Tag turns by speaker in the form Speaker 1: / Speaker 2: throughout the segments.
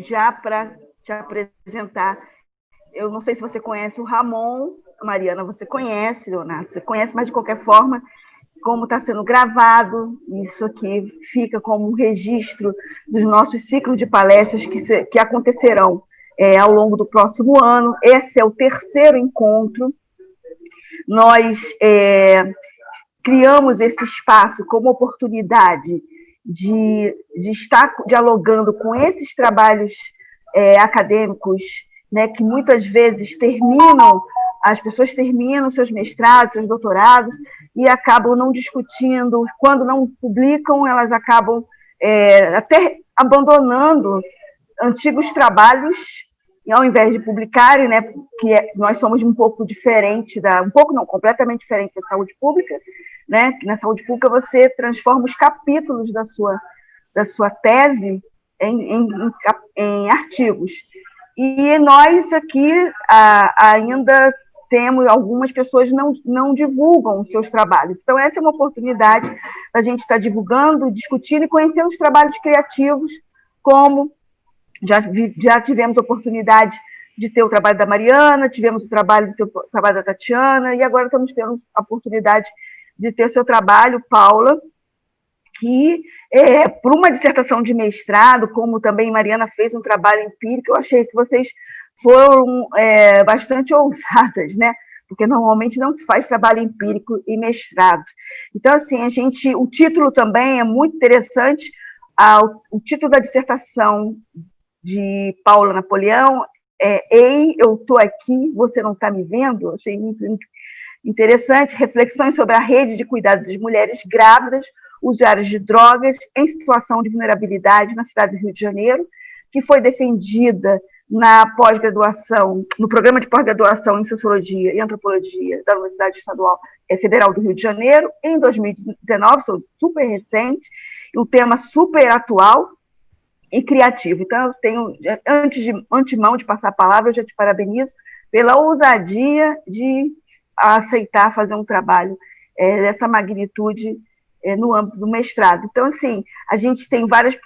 Speaker 1: já para te apresentar, eu não sei se você conhece o Ramon, Mariana, você conhece, Leonardo, você conhece, mas de qualquer forma, como está sendo gravado, isso aqui fica como um registro dos nossos ciclos de palestras que acontecerão ao longo do próximo ano. Esse é o terceiro encontro. Nós criamos esse espaço como oportunidade de estar dialogando com esses trabalhos acadêmicos, né, que muitas vezes as pessoas terminam seus mestrados, seus doutorados, e acabam não discutindo. Quando não publicam, elas acabam até abandonando antigos trabalhos, ao invés de publicarem, né, nós somos um pouco diferente, completamente diferente da saúde pública, né, que na saúde pública você transforma os capítulos da sua tese em artigos. E nós aqui ainda temos, algumas pessoas não divulgam os seus trabalhos. Então, essa é uma oportunidade para a gente estar divulgando, discutindo e conhecendo os trabalhos criativos, como já tivemos a oportunidade de ter o trabalho da Mariana, tivemos o trabalho da Tatiana, e agora estamos tendo a oportunidade de ter o seu trabalho, Paula, que, por uma dissertação de mestrado, como também Mariana fez um trabalho empírico, eu achei que vocês foram bastante ousadas, né? Porque normalmente não se faz trabalho empírico e mestrado. Então, assim, o título também é muito interessante. O título da dissertação de Paula Napoleão Ei, eu estou aqui, você não está me vendo? Achei muito interessante. Reflexões sobre a rede de cuidado das mulheres grávidas, usuárias de drogas em situação de vulnerabilidade na cidade do Rio de Janeiro, que foi defendida na pós-graduação, no programa de pós-graduação em Sociologia e Antropologia da Universidade Federal do Rio de Janeiro, em 2019, sou super recente, um tema super atual e criativo. Então, eu tenho, antemão de passar a palavra, eu já te parabenizo pela ousadia de aceitar fazer um trabalho dessa magnitude no âmbito do mestrado. Então, assim, a gente tem várias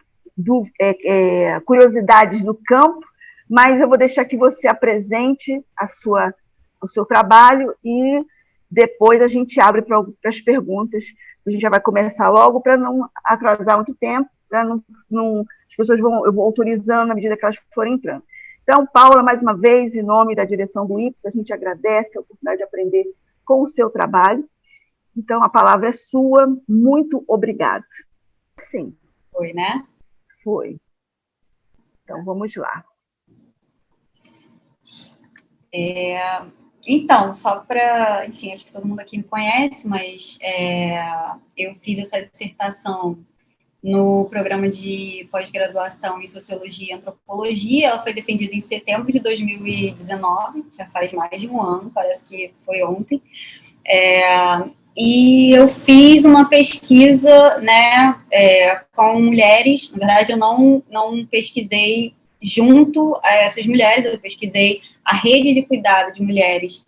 Speaker 1: curiosidades do campo, mas eu vou deixar que você apresente o seu trabalho e depois a gente abre para as perguntas. A gente já vai começar logo para não atrasar muito tempo, para não as pessoas eu vou autorizando na medida que elas forem entrando. Então, Paula, mais uma vez, em nome da direção do IPS, a gente agradece a oportunidade de aprender com o seu trabalho. Então, a palavra é sua. Muito obrigada. Sim.
Speaker 2: Foi, né?
Speaker 1: Foi. Então, vamos lá.
Speaker 2: Então, só para, enfim, acho que todo mundo aqui me conhece, mas eu fiz essa dissertação no programa de pós-graduação em Sociologia e Antropologia. Ela foi defendida em setembro de 2019, já faz mais de um ano, parece que foi ontem. E eu fiz uma pesquisa, né, com mulheres. Na verdade, eu não pesquisei junto a essas mulheres, eu pesquisei a rede de cuidado de mulheres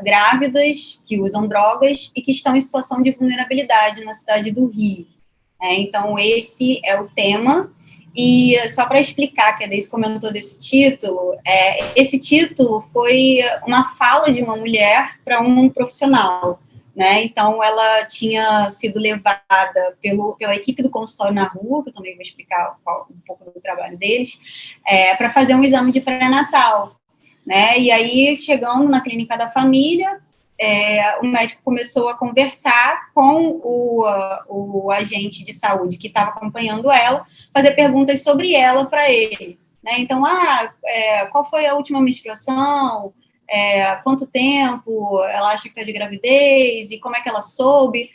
Speaker 2: grávidas que usam drogas e que estão em situação de vulnerabilidade na cidade do Rio. Então, esse é o tema. E só para explicar, que a Deise comentou desse título, esse título foi uma fala de uma mulher para um profissional, né? Então, ela tinha sido levada pela equipe do consultório na rua, que eu também vou explicar um pouco do trabalho deles, para fazer um exame de pré-natal, né? E aí, chegando na clínica da família, o médico começou a conversar com o agente de saúde que estava acompanhando ela, fazer perguntas sobre ela para ele, né? Então, qual foi a última menstruação? Quanto tempo ela acha que está de gravidez? E como é que ela soube?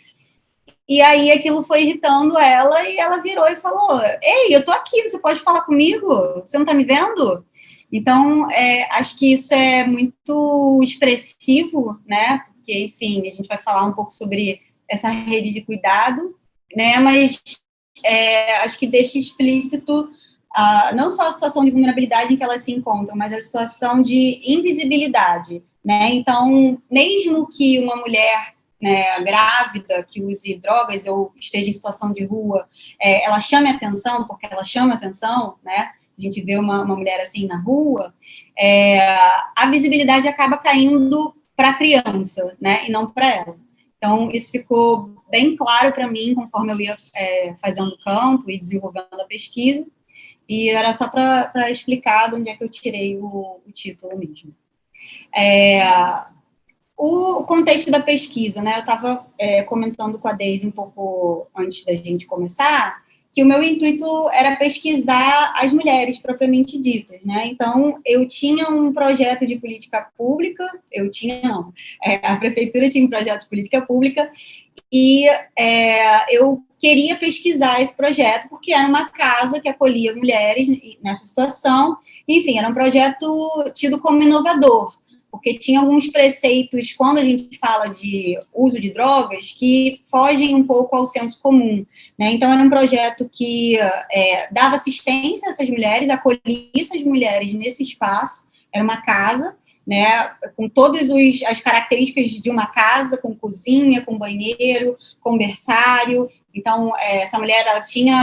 Speaker 2: E aí aquilo foi irritando ela e ela virou e falou: ei, eu tô aqui, você pode falar comigo? Você não tá me vendo? Então, acho que isso é muito expressivo, né? Porque, enfim, a gente vai falar um pouco sobre essa rede de cuidado, né? Mas acho que deixa explícito não só a situação de vulnerabilidade em que elas se encontram, mas a situação de invisibilidade, né? Então, mesmo que uma mulher né, grávida que use drogas ou esteja em situação de rua, ela chame atenção, porque ela chama atenção, né? A gente vê uma mulher assim na rua, a visibilidade acaba caindo para a criança, né, e não para ela. Então, isso ficou bem claro para mim conforme eu ia fazendo campo e desenvolvendo a pesquisa, e era só para explicar de onde é que eu tirei o título mesmo. O contexto da pesquisa, né, eu estava comentando com a Deise um pouco antes da gente começar, que o meu intuito era pesquisar as mulheres propriamente ditas, né, então eu tinha um projeto de política pública, a prefeitura tinha um projeto de política pública, e eu queria pesquisar esse projeto, porque era uma casa que acolhia mulheres nessa situação, enfim, era um projeto tido como inovador, porque tinha alguns preceitos, quando a gente fala de uso de drogas, que fogem um pouco ao senso comum, né? Então, era um projeto que dava assistência a essas mulheres, acolhia essas mulheres nesse espaço, era uma casa, né, com todas as características de uma casa, com cozinha, com banheiro, com berçário. Então, essa mulher ela tinha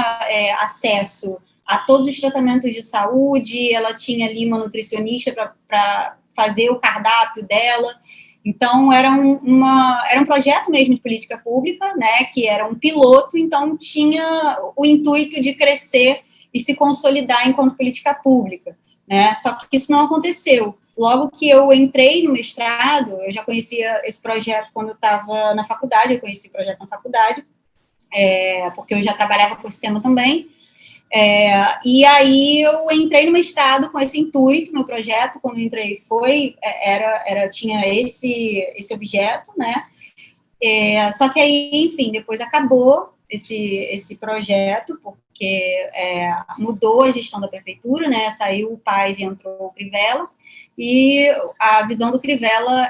Speaker 2: acesso a todos os tratamentos de saúde, ela tinha ali uma nutricionista para fazer o cardápio dela. Então, era um projeto mesmo de política pública, né, que era um piloto, então tinha o intuito de crescer e se consolidar enquanto política pública, né, só que isso não aconteceu. Logo que eu entrei no mestrado, eu já conhecia esse projeto quando eu estava na faculdade, eu conheci o projeto na faculdade, porque eu já trabalhava com esse tema também, e aí eu entrei no mestrado com esse intuito, meu projeto, quando eu entrei, tinha esse objeto, né, só que aí, enfim, depois acabou esse projeto, porque mudou a gestão da prefeitura, né, saiu o Paes e entrou o Crivella, e a visão do Crivella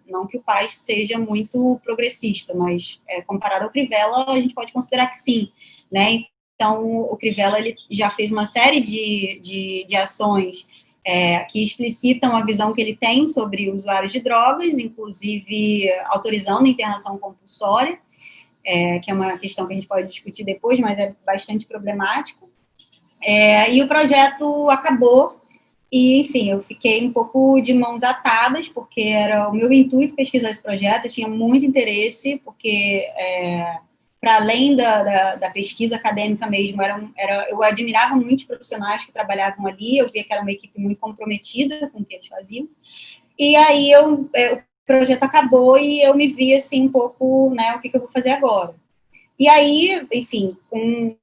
Speaker 2: não que o Paes seja muito progressista, mas comparado ao Crivella, a gente pode considerar que sim, né. Então, o Crivella ele já fez uma série de ações que explicitam a visão que ele tem sobre usuários de drogas, inclusive autorizando a internação compulsória, que é uma questão que a gente pode discutir depois, mas é bastante problemático. E o projeto acabou, e, enfim, eu fiquei um pouco de mãos atadas, porque era o meu intuito pesquisar esse projeto, eu tinha muito interesse, porque para além da pesquisa acadêmica mesmo, eu admirava muitos profissionais que trabalhavam ali, eu via que era uma equipe muito comprometida com o que eles faziam, e aí o projeto acabou e eu me vi assim um pouco, né, o que eu vou fazer agora. E aí, enfim, com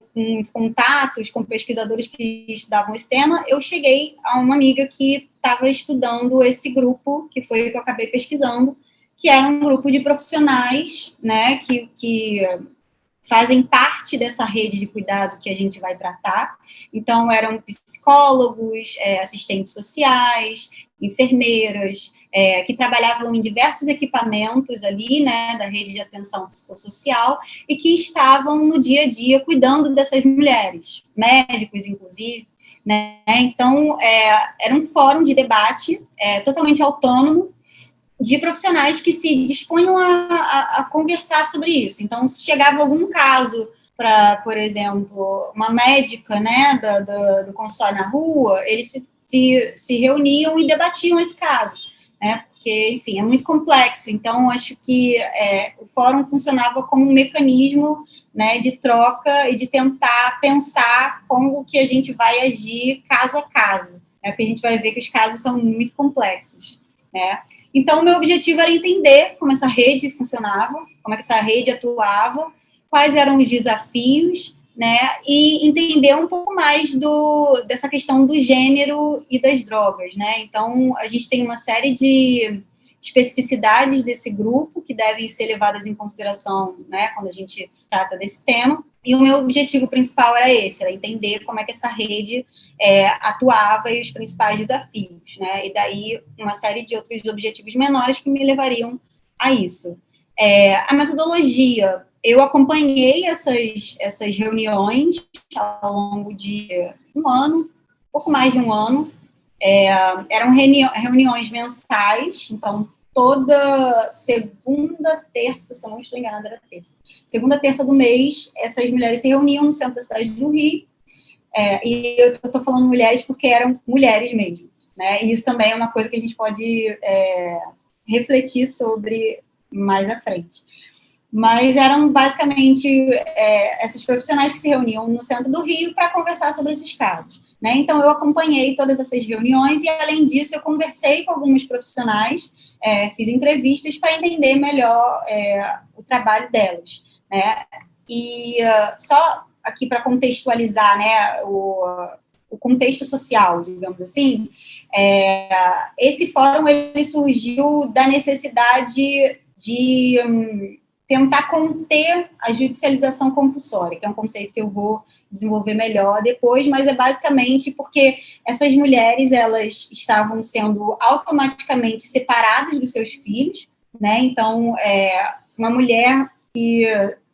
Speaker 2: contatos com pesquisadores que estudavam esse tema, eu cheguei a uma amiga que estava estudando esse grupo, que foi o que eu acabei pesquisando, que era um grupo de profissionais, né, que fazem parte dessa rede de cuidado que a gente vai tratar. Então, eram psicólogos, assistentes sociais, enfermeiras, que trabalhavam em diversos equipamentos ali, né, da rede de atenção psicossocial, e que estavam no dia a dia cuidando dessas mulheres, médicos, inclusive, né. Então, era um fórum de debate totalmente autônomo, de profissionais que se dispunham a conversar sobre isso. Então, se chegava algum caso para, por exemplo, uma médica, né, do consultório na rua, eles se reuniam e debatiam esse caso, né, porque, enfim, é muito complexo. Então, acho que o fórum funcionava como um mecanismo, né, de troca e de tentar pensar como que a gente vai agir caso a caso, né, porque a gente vai ver que os casos são muito complexos, né. Então, o meu objetivo era entender como essa rede funcionava, como é que essa rede atuava, quais eram os desafios, né, e entender um pouco mais dessa questão do gênero e das drogas, né. Então, a gente tem uma série de especificidades desse grupo que devem ser levadas em consideração, né, quando a gente trata desse tema, e o meu objetivo principal era esse, era entender como é que essa rede atuava e os principais desafios, né, e daí uma série de outros objetivos menores que me levariam a isso. A metodologia, eu acompanhei essas reuniões ao longo de um ano, pouco mais de um ano, eram reuniões mensais, então toda segunda, terça, se eu não estou enganada, era terça. Segunda, terça do mês, essas mulheres se reuniam no centro da cidade do Rio, e eu estou falando mulheres porque eram mulheres mesmo, né? E isso também é uma coisa que a gente pode refletir sobre mais à frente. Mas eram basicamente essas profissionais que se reuniam no centro do Rio para conversar sobre esses casos, né? Então, eu acompanhei todas essas reuniões e, além disso, eu conversei com alguns profissionais, fiz entrevistas para entender melhor o trabalho delas, né? E só aqui para contextualizar, né, o contexto social, digamos assim, esse fórum ele surgiu da necessidade de tentar conter a judicialização compulsória, que é um conceito que eu vou desenvolver melhor depois, mas é basicamente porque essas mulheres, elas estavam sendo automaticamente separadas dos seus filhos, né? Então, uma mulher que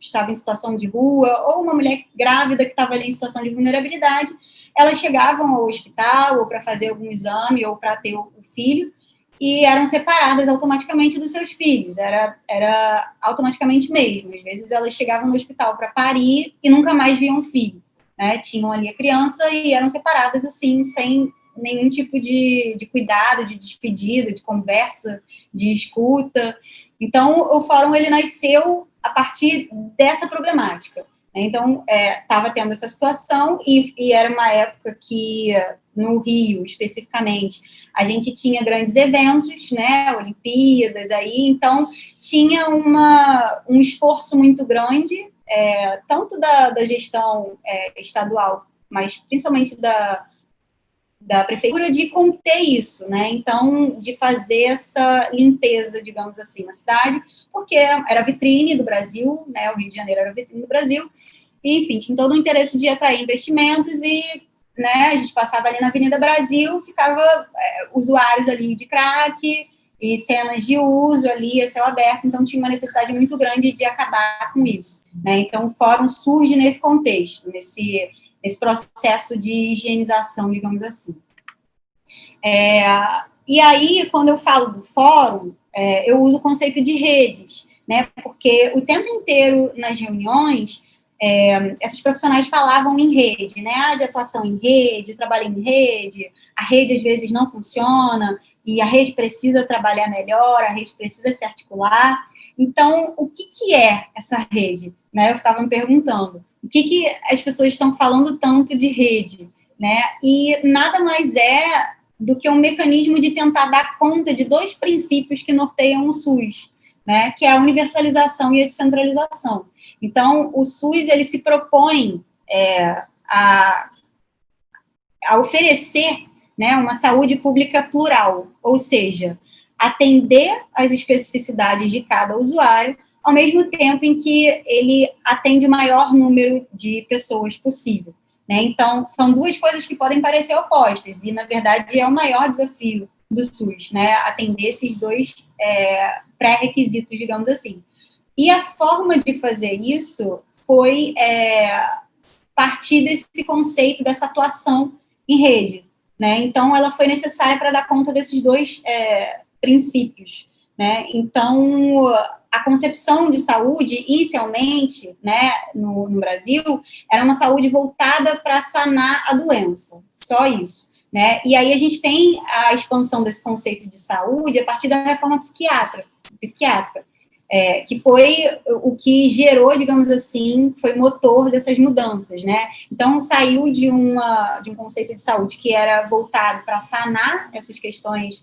Speaker 2: estava em situação de rua, ou uma mulher grávida que estava ali em situação de vulnerabilidade, elas chegavam ao hospital, ou para fazer algum exame, ou para ter o filho, e eram separadas automaticamente dos seus filhos, era automaticamente mesmo. Às vezes elas chegavam no hospital para parir e nunca mais viam o filho, né? Tinham ali a criança e eram separadas assim, sem nenhum tipo de cuidado, de despedida, de conversa, de escuta. Então, o fórum ele nasceu a partir dessa problemática. Então, estava tendo essa situação e era uma época que, no Rio, especificamente, a gente tinha grandes eventos, né, Olimpíadas, aí, então tinha um esforço muito grande, tanto da gestão estadual, mas principalmente da prefeitura, de conter isso, né, então, de fazer essa limpeza, digamos assim, na cidade, porque era a vitrine do Brasil, né, o Rio de Janeiro era a vitrine do Brasil, e, enfim, tinha todo o interesse de atrair investimentos e, né, a gente passava ali na Avenida Brasil, ficava usuários ali de crack e cenas de uso ali a céu aberto, então tinha uma necessidade muito grande de acabar com isso, né, então o fórum surge nesse contexto, nesse processo de higienização, digamos assim. E aí, quando eu falo do fórum, eu uso o conceito de redes, né, porque o tempo inteiro nas reuniões, essas profissionais falavam em rede, né, de atuação em rede, trabalho em rede, a rede às vezes não funciona, e a rede precisa trabalhar melhor, a rede precisa se articular. Então, o que é essa rede? Né, eu ficava me perguntando, o que as pessoas estão falando tanto de rede? Né, e nada mais do que um mecanismo de tentar dar conta de dois princípios que norteiam o SUS, né, que é a universalização e a descentralização. Então, o SUS, ele se propõe a oferecer, né, uma saúde pública plural, ou seja, atender às especificidades de cada usuário, ao mesmo tempo em que ele atende o maior número de pessoas possível. Né? Então, são duas coisas que podem parecer opostas, e, na verdade, é o maior desafio do SUS, né? Atender esses dois pré-requisitos, digamos assim. E a forma de fazer isso foi partir desse conceito, dessa atuação em rede, né? Então, ela foi necessária para dar conta desses dois princípios, né? Então, a concepção de saúde, inicialmente, né, no Brasil, era uma saúde voltada para sanar a doença, só isso, né? E aí a gente tem a expansão desse conceito de saúde a partir da reforma psiquiátrica, que foi o que gerou, digamos assim, foi motor dessas mudanças, né? Então, saiu de um conceito de saúde que era voltado para sanar essas questões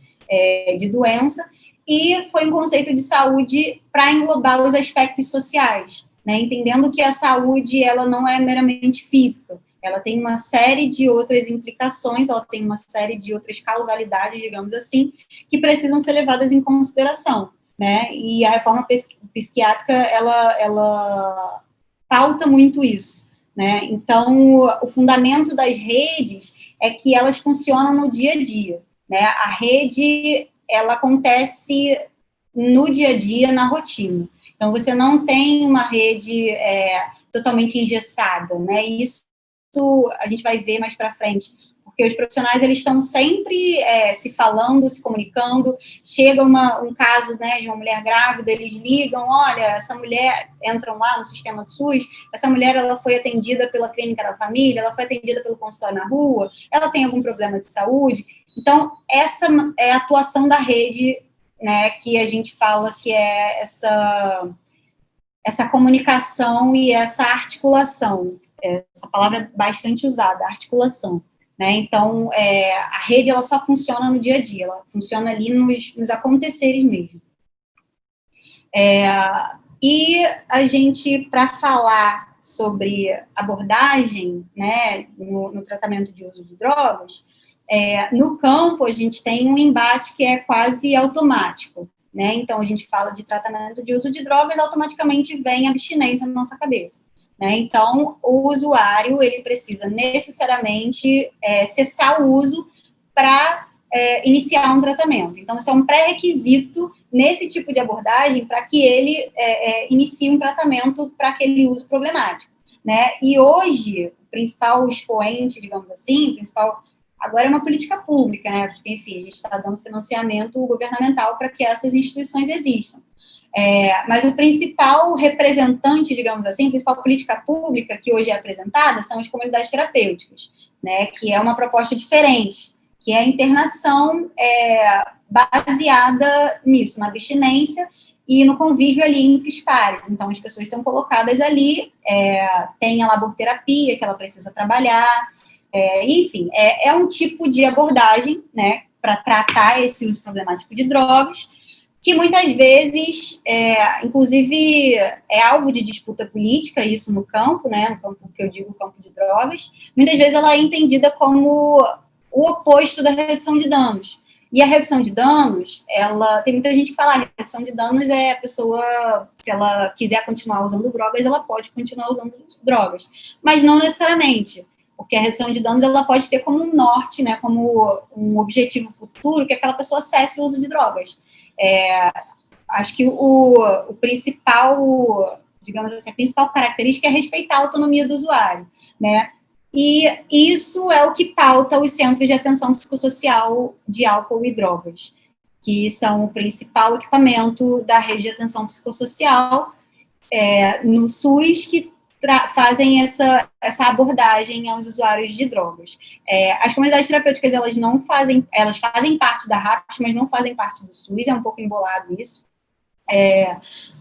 Speaker 2: de doença, e foi um conceito de saúde para englobar os aspectos sociais, né? Entendendo que a saúde, ela não é meramente física, ela tem uma série de outras implicações, ela tem uma série de outras causalidades, digamos assim, que precisam ser levadas em consideração, né? E a reforma psiquiátrica, ela pauta muito isso, né? Então, o fundamento das redes é que elas funcionam no dia a dia, né? A rede, ela acontece no dia a dia, na rotina. Então, você não tem uma rede totalmente engessada, né? Isso a gente vai ver mais para frente porque os profissionais, eles estão sempre se falando, se comunicando, chega um caso, né, de uma mulher grávida, eles ligam, olha, essa mulher, entram lá no sistema do SUS, essa mulher, ela foi atendida pela clínica da família, ela foi atendida pelo consultório na rua, ela tem algum problema de saúde, então, essa é a atuação da rede, né, que a gente fala que é essa comunicação e essa articulação, essa palavra é bastante usada, articulação, né? Então, a rede, ela só funciona no dia a dia, ela funciona ali nos aconteceres mesmo. E a gente, para falar sobre abordagem, né, no tratamento de uso de drogas, no campo, a gente tem um embate que é quase automático, né? Então, a gente fala de tratamento de uso de drogas, automaticamente vem abstinência na nossa cabeça, né? Então, o usuário, ele precisa necessariamente cessar o uso para iniciar um tratamento. Então, isso é um pré-requisito nesse tipo de abordagem para que ele inicie um tratamento para aquele uso problemático, né? E hoje, o principal expoente, digamos assim, agora é uma política pública, né? Porque, enfim, a gente está dando financiamento governamental para que essas instituições existam. Mas o principal representante, digamos assim, a principal política pública que hoje é apresentada são as comunidades terapêuticas, né? Que é uma proposta diferente, que é a internação baseada nisso, na abstinência e no convívio ali entre os pares. Então, as pessoas são colocadas ali, tem a laborterapia que ela precisa trabalhar, enfim, é um tipo de abordagem, né, para tratar esse uso problemático de drogas, que muitas vezes, inclusive, é alvo de disputa política, isso no campo, né, no campo que eu digo, campo de drogas, muitas vezes ela é entendida como o oposto da redução de danos. E a redução de danos, tem muita gente que fala, a redução de danos é a pessoa, se ela quiser continuar usando drogas, ela pode continuar usando drogas, mas não necessariamente, porque a redução de danos, ela pode ter como um norte, né, como um objetivo futuro, que aquela pessoa cesse o uso de drogas. Acho que o principal, digamos assim, a principal característica é respeitar a autonomia do usuário, né? E isso é o que pauta os centros de atenção psicossocial de álcool e drogas, que são o principal equipamento da rede de atenção psicossocial no SUS, que fazem essa abordagem aos usuários de drogas. As comunidades terapêuticas, elas fazem parte da RAPS, mas não fazem parte do SUS, é um pouco embolado isso.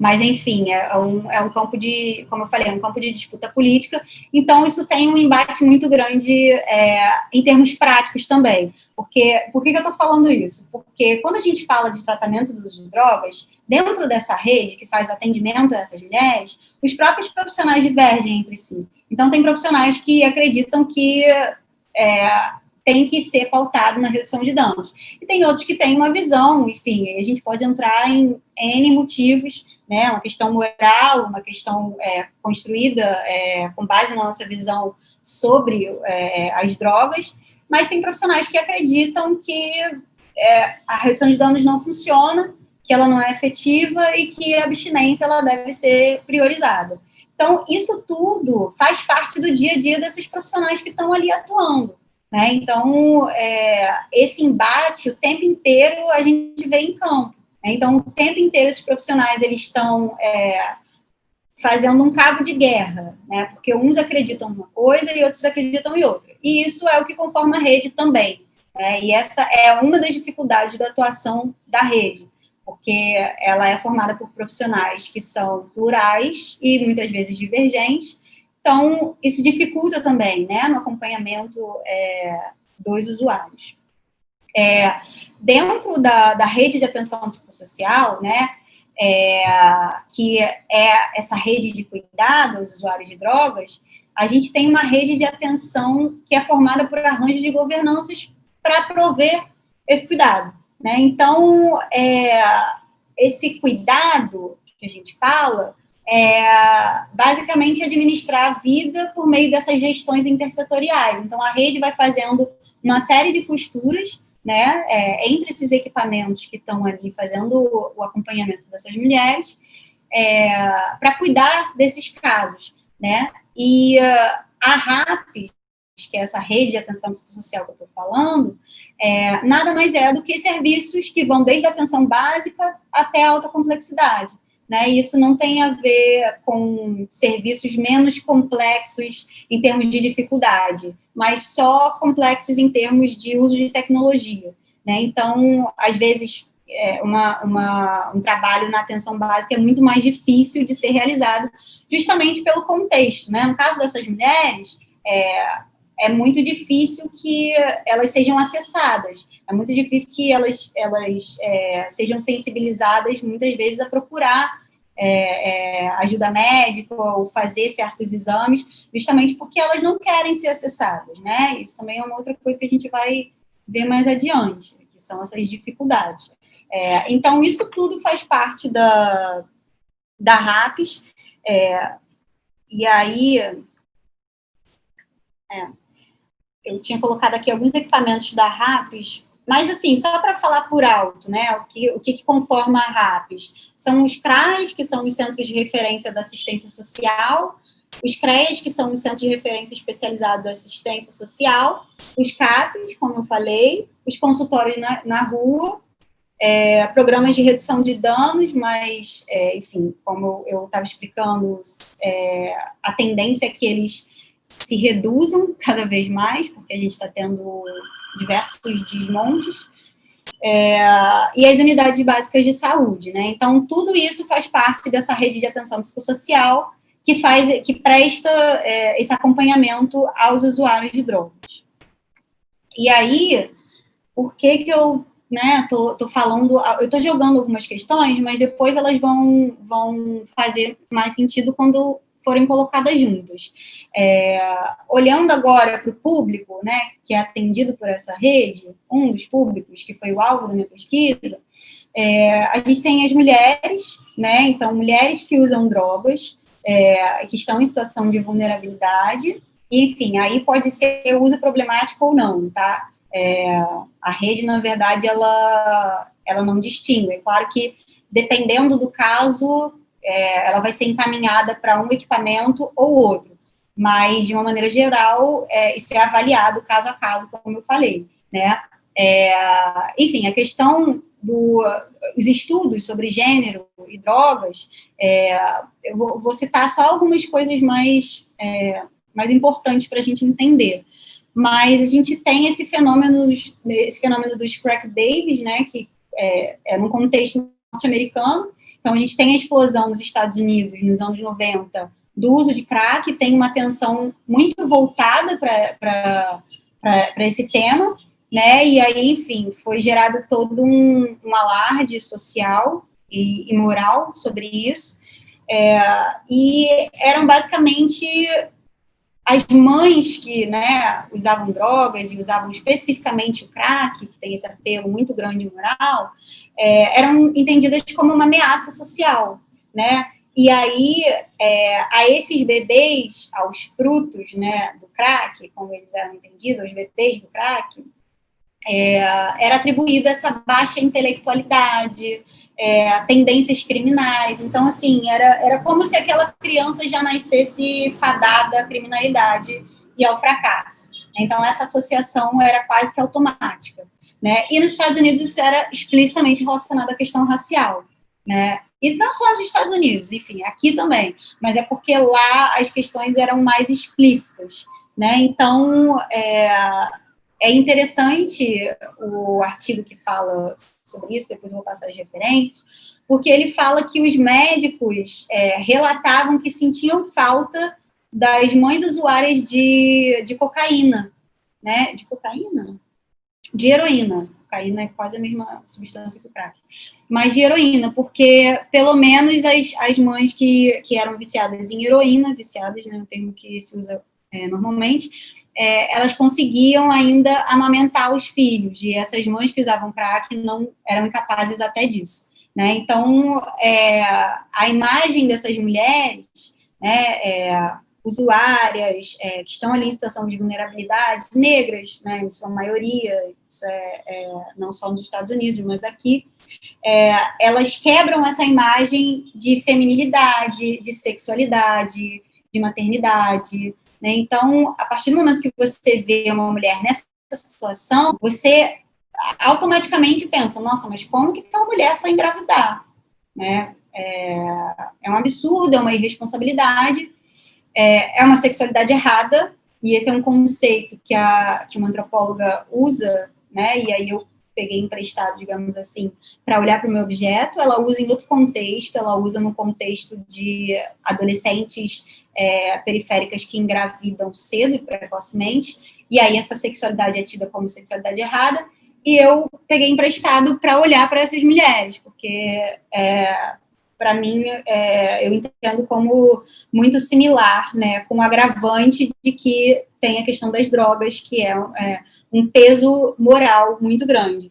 Speaker 2: Mas, enfim, é um campo de, como eu falei, é um campo de disputa política, então isso tem um embate muito grande em termos práticos também. Por que eu estou falando isso? Porque quando a gente fala de tratamento do uso de drogas, dentro dessa rede que faz o atendimento a essas mulheres, os próprios profissionais divergem entre si. Então, tem profissionais que acreditam que tem que ser pautado na redução de danos. E tem outros que têm uma visão, enfim, a gente pode entrar em N motivos, né, uma questão moral, uma questão construída com base na nossa visão sobre as drogas, mas tem profissionais que acreditam que a redução de danos não funciona, que ela não é efetiva e que a abstinência ela deve ser priorizada. Então, isso tudo faz parte do dia a dia desses profissionais que estão ali atuando. Né? Então, esse embate, o tempo inteiro, a gente vê em campo. Né? Então, o tempo inteiro, esses profissionais, eles estão fazendo um cabo de guerra, né? Porque uns acreditam numa coisa e outros acreditam em outra. E isso é o que conforma a rede também. Né? E essa é uma das dificuldades da atuação da rede, porque ela é formada por profissionais que são plurais e muitas vezes divergentes. Então, isso dificulta também, né, no acompanhamento dos usuários. Dentro da rede de atenção psicossocial, né, que é essa rede de cuidado aos usuários de drogas, a gente tem uma rede de atenção que é formada por arranjos de governanças para prover esse cuidado. Né? Então, esse cuidado que a gente fala basicamente administrar a vida por meio dessas gestões intersetoriais. Então, a rede vai fazendo uma série de costuras, né, entre esses equipamentos que estão ali fazendo o acompanhamento dessas mulheres, para cuidar desses casos. Né? E a RAPS, que é essa rede de atenção psicossocial que eu estou falando, nada mais é do que serviços que vão desde a atenção básica até a alta complexidade. Né? E isso não tem a ver com serviços menos complexos em termos de dificuldade, mas só complexos em termos de uso de tecnologia. Né? Então, às vezes, um trabalho na atenção básica é muito mais difícil de ser realizado, justamente pelo contexto. Né? No caso dessas mulheres, é muito difícil que elas sejam acessadas, é muito difícil que elas sejam sensibilizadas, muitas vezes, a procurar ajuda médica ou fazer certos exames, justamente porque elas não querem ser acessadas, né? Isso também é uma outra coisa que a gente vai ver mais adiante, que são essas dificuldades. Então, isso tudo faz parte da RAPS, e aí... eu tinha colocado aqui alguns equipamentos da RAPS, mas, assim, só para falar por alto, né, o que conforma a RAPS? São os CRAs, que são os Centros de Referência da Assistência Social, os CREAs, que são os Centros de Referência Especializados da Assistência Social, os CAPs, como eu falei, os consultórios na rua, programas de redução de danos, mas, enfim, como eu estava explicando, a tendência é que eles se reduzam cada vez mais, porque a gente está tendo diversos desmontes, e as unidades básicas de saúde, né? Então, tudo isso faz parte dessa rede de atenção psicossocial que presta esse acompanhamento aos usuários de drogas. E aí, por que eu tô falando, eu estou jogando algumas questões, mas depois elas vão fazer mais sentido quando forem colocadas juntas. Olhando agora para o público, né, que é atendido por essa rede, um dos públicos, que foi o alvo da minha pesquisa, a gente tem as mulheres, né, então, mulheres que usam drogas, que estão em situação de vulnerabilidade, enfim, aí pode ser uso problemático ou não, tá? A rede, na verdade, ela não distingue. É claro que, dependendo do caso, ela vai ser encaminhada para um equipamento ou outro, mas, de uma maneira geral, isso é avaliado caso a caso, como eu falei, né? Enfim, a questão os estudos sobre gênero e drogas, eu vou citar só algumas coisas mais importantes para a gente entender. Mas a gente tem esse fenômeno dos crack babies, né, que é num contexto norte-americano. Então, a gente tem a explosão nos Estados Unidos, nos anos 90, do uso de crack, tem uma atenção muito voltada para esse tema, né, e aí, enfim, foi gerado todo um alarde social e moral sobre isso, e eram basicamente as mães que, né, usavam drogas e usavam especificamente o crack, que tem esse apelo muito grande moral, eram entendidas como uma ameaça social, né? E aí, a esses bebês, aos frutos, né, do crack, como eles eram entendidos, aos bebês do crack, era atribuída essa baixa intelectualidade, tendências criminais. Então, assim, era como se aquela criança já nascesse fadada à criminalidade e ao fracasso. Então, essa associação era quase que automática, né? E nos Estados Unidos isso era explicitamente relacionado à questão racial, né? E não só nos Estados Unidos, enfim, aqui também, mas é porque lá as questões eram mais explícitas, né? Então, é interessante o artigo que fala sobre isso, depois eu vou passar as referências, porque ele fala que os médicos relatavam que sentiam falta das mães usuárias de cocaína, né? De cocaína? De heroína. Cocaína é quase a mesma substância que o crack. Mas de heroína, porque pelo menos as mães que eram viciadas em heroína, viciadas, né, um termo que se usa normalmente, elas conseguiam ainda amamentar os filhos, e essas mães que usavam crack não eram incapazes até disso, né? Então, a imagem dessas mulheres, né, usuárias, que estão ali em situação de vulnerabilidade, negras, né, em sua maioria, isso não só nos Estados Unidos, mas aqui, elas quebram essa imagem de feminilidade, de sexualidade, de maternidade, né? Então, a partir do momento que você vê uma mulher nessa situação, você automaticamente pensa, nossa, mas como que aquela mulher foi engravidar, né? É um absurdo, é uma irresponsabilidade, é uma sexualidade errada, e esse é um conceito que uma antropóloga usa, né? E aí eu peguei emprestado, digamos assim, para olhar para o meu objeto. Ela usa em outro contexto, ela usa no contexto de adolescentes periféricas que engravidam cedo e precocemente, e aí essa sexualidade é tida como sexualidade errada, e eu peguei emprestado para olhar para essas mulheres, porque para mim, eu entendo como muito similar, né, com o agravante de que tem a questão das drogas, que é um peso moral muito grande.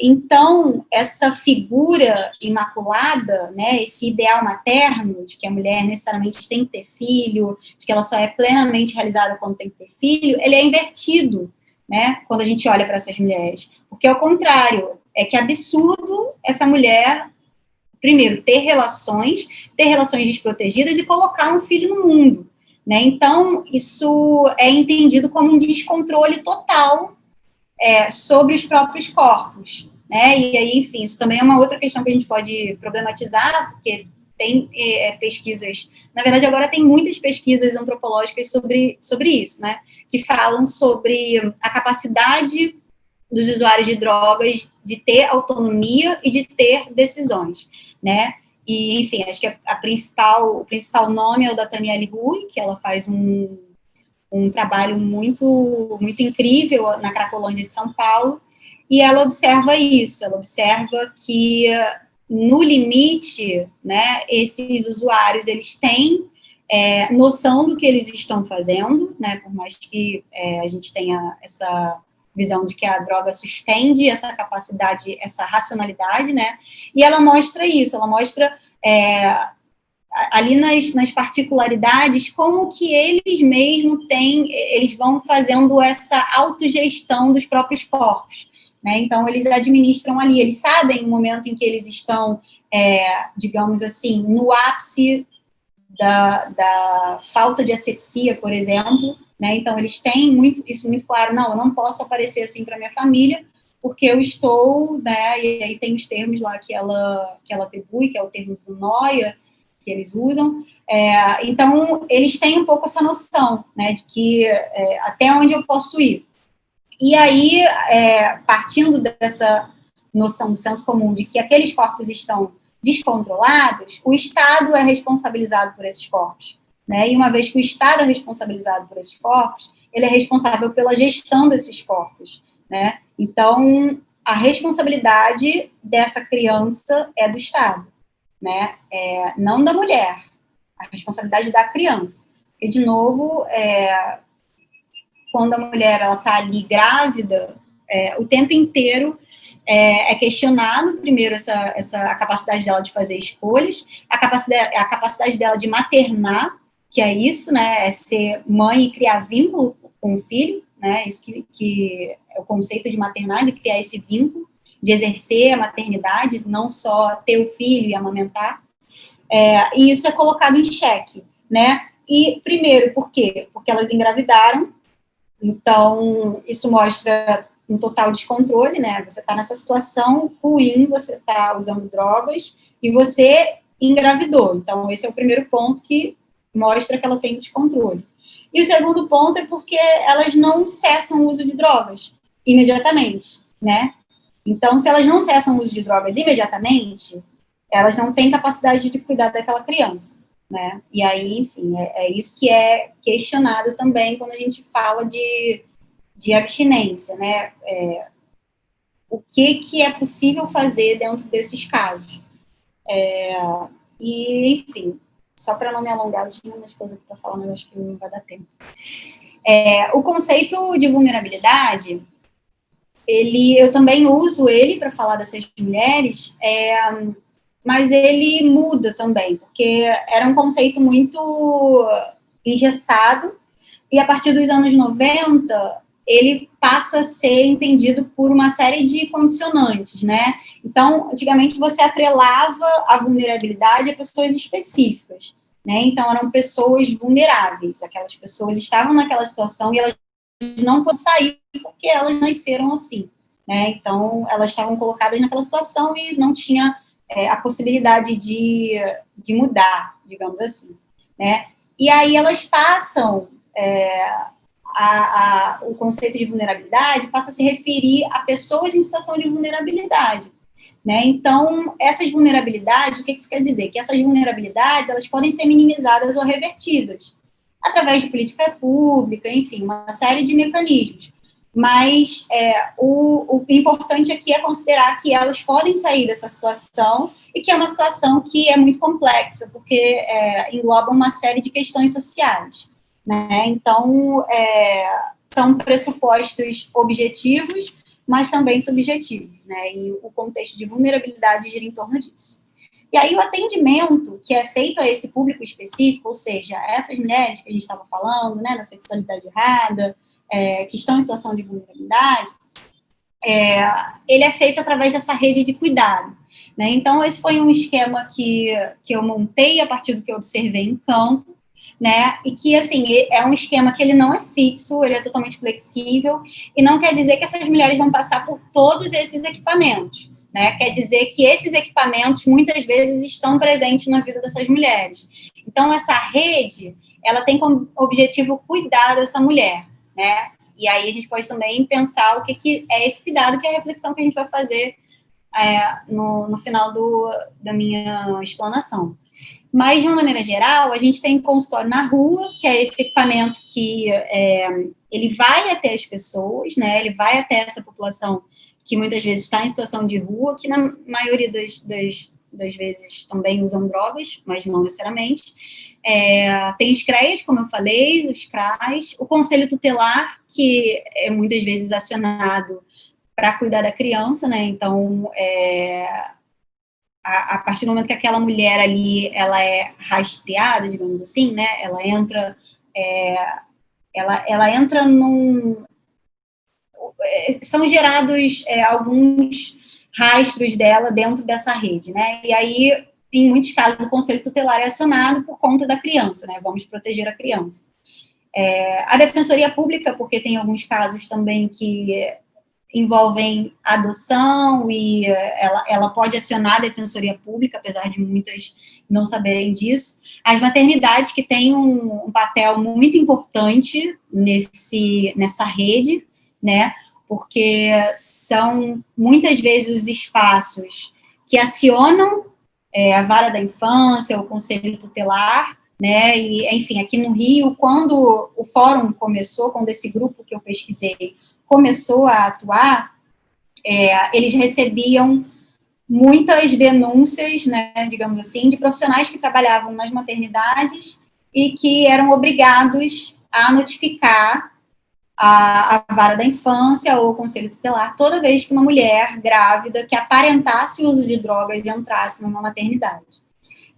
Speaker 2: Então, essa figura imaculada, né, esse ideal materno, de que a mulher necessariamente tem que ter filho, de que ela só é plenamente realizada quando tem que ter filho, ele é invertido, né, quando a gente olha para essas mulheres. Porque, ao contrário, é que é absurdo essa mulher, primeiro, ter relações desprotegidas e colocar um filho no mundo, né? Então, isso é entendido como um descontrole total sobre os próprios corpos, né? E aí, enfim, isso também é uma outra questão que a gente pode problematizar, porque tem pesquisas, na verdade, agora tem muitas pesquisas antropológicas sobre isso, né? Que falam sobre a capacidade dos usuários de drogas de ter autonomia e de ter decisões, né? E, enfim, acho que o principal nome é o da Taniele Rui, que ela faz um trabalho muito, muito incrível na Cracolândia de São Paulo, e ela observa isso, ela observa que, no limite, né, esses usuários, eles têm noção do que eles estão fazendo, né, por mais que a gente tenha essa visão de que a droga suspende essa capacidade, essa racionalidade, né, e ela mostra isso, ela mostra ali nas particularidades, como que eles mesmos eles vão fazendo essa autogestão dos próprios corpos, né, então eles administram ali, eles sabem o momento em que eles estão, digamos assim, no ápice da falta de asepsia, por exemplo, né, então eles têm isso muito claro, não, eu não posso aparecer assim para minha família, porque eu estou, né, e aí tem os termos lá que ela atribui, que é o termo do Noia, que eles usam, então eles têm um pouco essa noção, né, de que até onde eu posso ir. E aí, partindo dessa noção do senso comum de que aqueles corpos estão descontrolados, o Estado é responsabilizado por esses corpos, né, e uma vez que o Estado é responsabilizado por esses corpos, ele é responsável pela gestão desses corpos, né, então a responsabilidade dessa criança é do Estado, né, não da mulher, a responsabilidade da criança. E, de novo, quando a mulher está ali grávida, o tempo inteiro é questionado, primeiro, a capacidade dela de fazer escolhas, a capacidade dela de maternar, que é isso, né, é ser mãe e criar vínculo com o filho, né, isso que é o conceito de maternar, de criar esse vínculo, de exercer a maternidade, não só ter o filho e amamentar, e isso é colocado em xeque, né, e primeiro, por quê? Porque elas engravidaram, então isso mostra um total descontrole, né, você está nessa situação ruim, você está usando drogas, e você engravidou, então esse é o primeiro ponto que mostra que ela tem descontrole. E o segundo ponto é porque elas não cessam o uso de drogas imediatamente, né, então, se elas não cessam o uso de drogas imediatamente, elas não têm capacidade de cuidar daquela criança, né? E aí, enfim, é isso que é questionado também quando a gente fala de abstinência, né? O que é possível fazer dentro desses casos? E, enfim, só para não me alongar, eu tinha umas coisas aqui para falar, mas acho que não vai dar tempo. O conceito de vulnerabilidade, eu também uso ele para falar dessas mulheres, mas ele muda também, porque era um conceito muito engessado, e a partir dos anos 90, ele passa a ser entendido por uma série de condicionantes, né? Então, antigamente você atrelava a vulnerabilidade a pessoas específicas, né? Então, eram pessoas vulneráveis, aquelas pessoas estavam naquela situação e elas não podem sair porque elas nasceram assim, né? Então, elas estavam colocadas naquela situação e não tinha a possibilidade de mudar, digamos assim, né? E aí elas passam, o conceito de vulnerabilidade passa a se referir a pessoas em situação de vulnerabilidade, né? Então, essas vulnerabilidades, o que isso quer dizer? Que essas vulnerabilidades, elas podem ser minimizadas ou revertidas, através de política pública, enfim, uma série de mecanismos. Mas o importante aqui é considerar que elas podem sair dessa situação e que é uma situação que é muito complexa, porque engloba uma série de questões sociais, né? Então, são pressupostos objetivos, mas também subjetivos, né? E o contexto de vulnerabilidade gira em torno disso. E aí o atendimento que é feito a esse público específico, ou seja, essas mulheres que a gente estava falando, né, da sexualidade errada, que estão em situação de vulnerabilidade, ele é feito através dessa rede de cuidado, né? Então, esse foi um esquema que eu montei a partir do que eu observei em campo, né? E que, assim, é um esquema que ele não é fixo, ele é totalmente flexível, e não quer dizer que essas mulheres vão passar por todos esses equipamentos, né? Quer dizer que esses equipamentos, muitas vezes, estão presentes na vida dessas mulheres. Então, essa rede, ela tem como objetivo cuidar dessa mulher, né? E aí a gente pode também pensar o que é esse cuidado, que é a reflexão que a gente vai fazer no final da minha explanação. Mas, de uma maneira geral, a gente tem consultório na rua, que é esse equipamento que ele vai até as pessoas, né? Ele vai até essa população que muitas vezes está em situação de rua, que na maioria das vezes também usam drogas, mas não necessariamente. Tem os CREAs, como eu falei, os CRAs, o Conselho Tutelar, que é muitas vezes acionado para cuidar da criança, né? Então, a partir do momento que aquela mulher ali, ela é rastreada, digamos assim, né? Ela entra, ela entra são gerados alguns rastros dela dentro dessa rede, né? E aí, em muitos casos, o Conselho Tutelar é acionado por conta da criança, né? Vamos proteger a criança. A Defensoria Pública, porque tem alguns casos também que envolvem adoção e ela pode acionar a Defensoria Pública, apesar de muitas não saberem disso. As maternidades, que têm um papel muito importante nessa rede, né? Porque são, muitas vezes, os espaços que acionam a vara da infância, o conselho tutelar, né? E, enfim, aqui no Rio, quando o fórum começou, quando esse grupo que eu pesquisei começou a atuar, eles recebiam muitas denúncias, né, digamos assim, de profissionais que trabalhavam nas maternidades e que eram obrigados a notificar a vara da infância ou o conselho tutelar toda vez que uma mulher grávida que aparentasse o uso de drogas entrasse numa maternidade.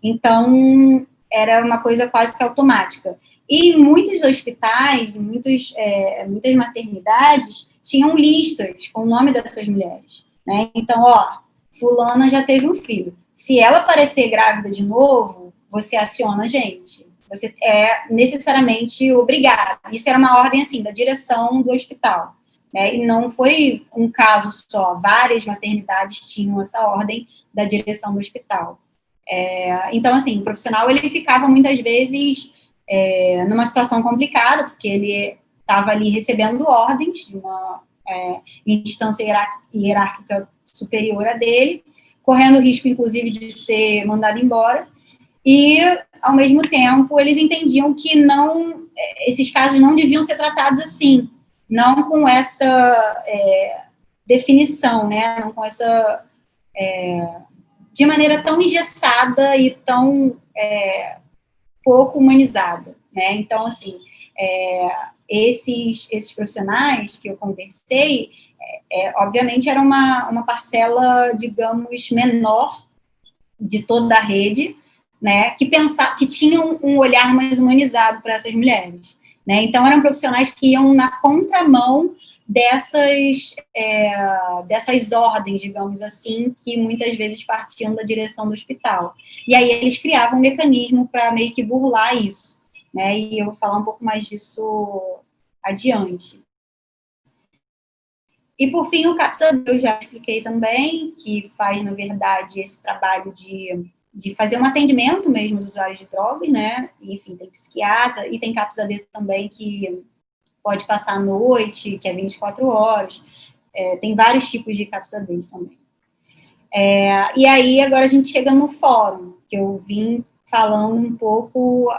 Speaker 2: Então, era uma coisa quase que automática. E em muitos hospitais, muitas maternidades, tinham listas com o nome dessas mulheres, né? Então, fulana já teve um filho. Se ela aparecer grávida de novo, você aciona a gente. Você é necessariamente obrigado. Isso era uma ordem, assim, da direção do hospital, né? E não foi um caso só. Várias maternidades tinham essa ordem da direção do hospital. Então, assim, o profissional, ele ficava muitas vezes numa situação complicada, porque ele estava ali recebendo ordens de uma instância hierárquica superior a dele, correndo o risco, inclusive, de ser mandado embora, e, ao mesmo tempo, eles entendiam que esses casos não deviam ser tratados assim, não com essa definição, né, não com essa... de maneira tão engessada e tão pouco humanizada, né? Então, assim, esses profissionais que eu conversei, obviamente, era uma parcela, digamos, menor de toda a rede, né? Que tinham um olhar mais humanizado para essas mulheres, né? Então, eram profissionais que iam na contramão dessas ordens, digamos assim, que muitas vezes partiam da direção do hospital. E aí eles criavam um mecanismo para meio que burlar isso, né? E eu vou falar um pouco mais disso adiante. E, por fim, o CAPS-AD, eu já expliquei também, que faz, na verdade, esse trabalho de fazer um atendimento mesmo aos usuários de drogas, né? Enfim, tem psiquiatra, e tem CAPS-AD também que pode passar à noite, que é 24 horas. Tem vários tipos de CAPS-AD também. E aí, agora a gente chega no fórum, que eu vim falando um pouco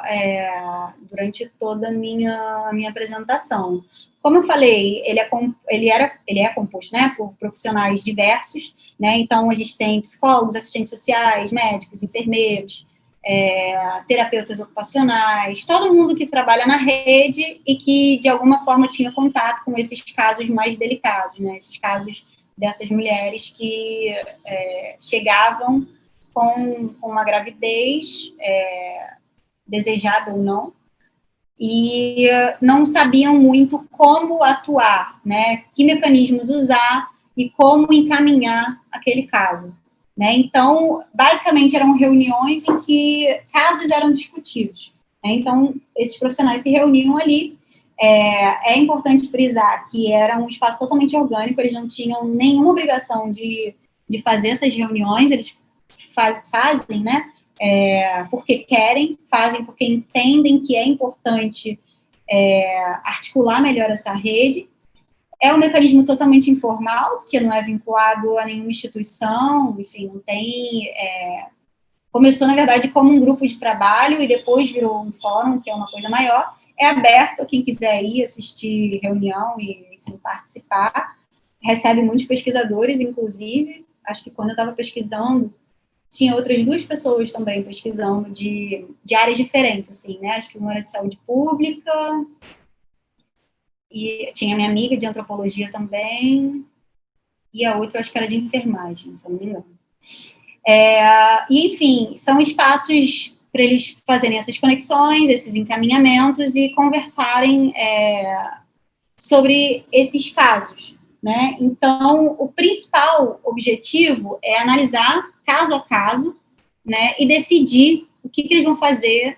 Speaker 2: durante toda a minha apresentação. Como eu falei, ele é composto, né, por profissionais diversos, né, então a gente tem psicólogos, assistentes sociais, médicos, enfermeiros, terapeutas ocupacionais, todo mundo que trabalha na rede e que, de alguma forma, tinha contato com esses casos mais delicados, né, esses casos dessas mulheres que chegavam com uma gravidez, desejada ou não, e não sabiam muito como atuar, né, que mecanismos usar e como encaminhar aquele caso, né. Então, basicamente, eram reuniões em que casos eram discutidos, né? Então, esses profissionais se reuniam ali. É importante frisar que era um espaço totalmente orgânico, eles não tinham nenhuma obrigação de fazer essas reuniões, eles fazem, né, porque querem, fazem porque entendem que é importante articular melhor essa rede. É um mecanismo totalmente informal, porque não é vinculado a nenhuma instituição, enfim, não tem... Começou, na verdade, como um grupo de trabalho e depois virou um fórum, que é uma coisa maior. É aberto a quem quiser ir assistir reunião e, enfim, participar. Recebe muitos pesquisadores, inclusive. Acho que quando eu estava pesquisando, tinha outras 2 pessoas também pesquisando de áreas diferentes, assim, né? Acho que uma era de saúde pública, e tinha minha amiga de antropologia também, e a outra, acho que era de enfermagem, se eu não me engano. E, enfim, são espaços para eles fazerem essas conexões, esses encaminhamentos e conversarem sobre esses casos, né? Então, o principal objetivo é analisar caso a caso, né, e decidir o que eles vão fazer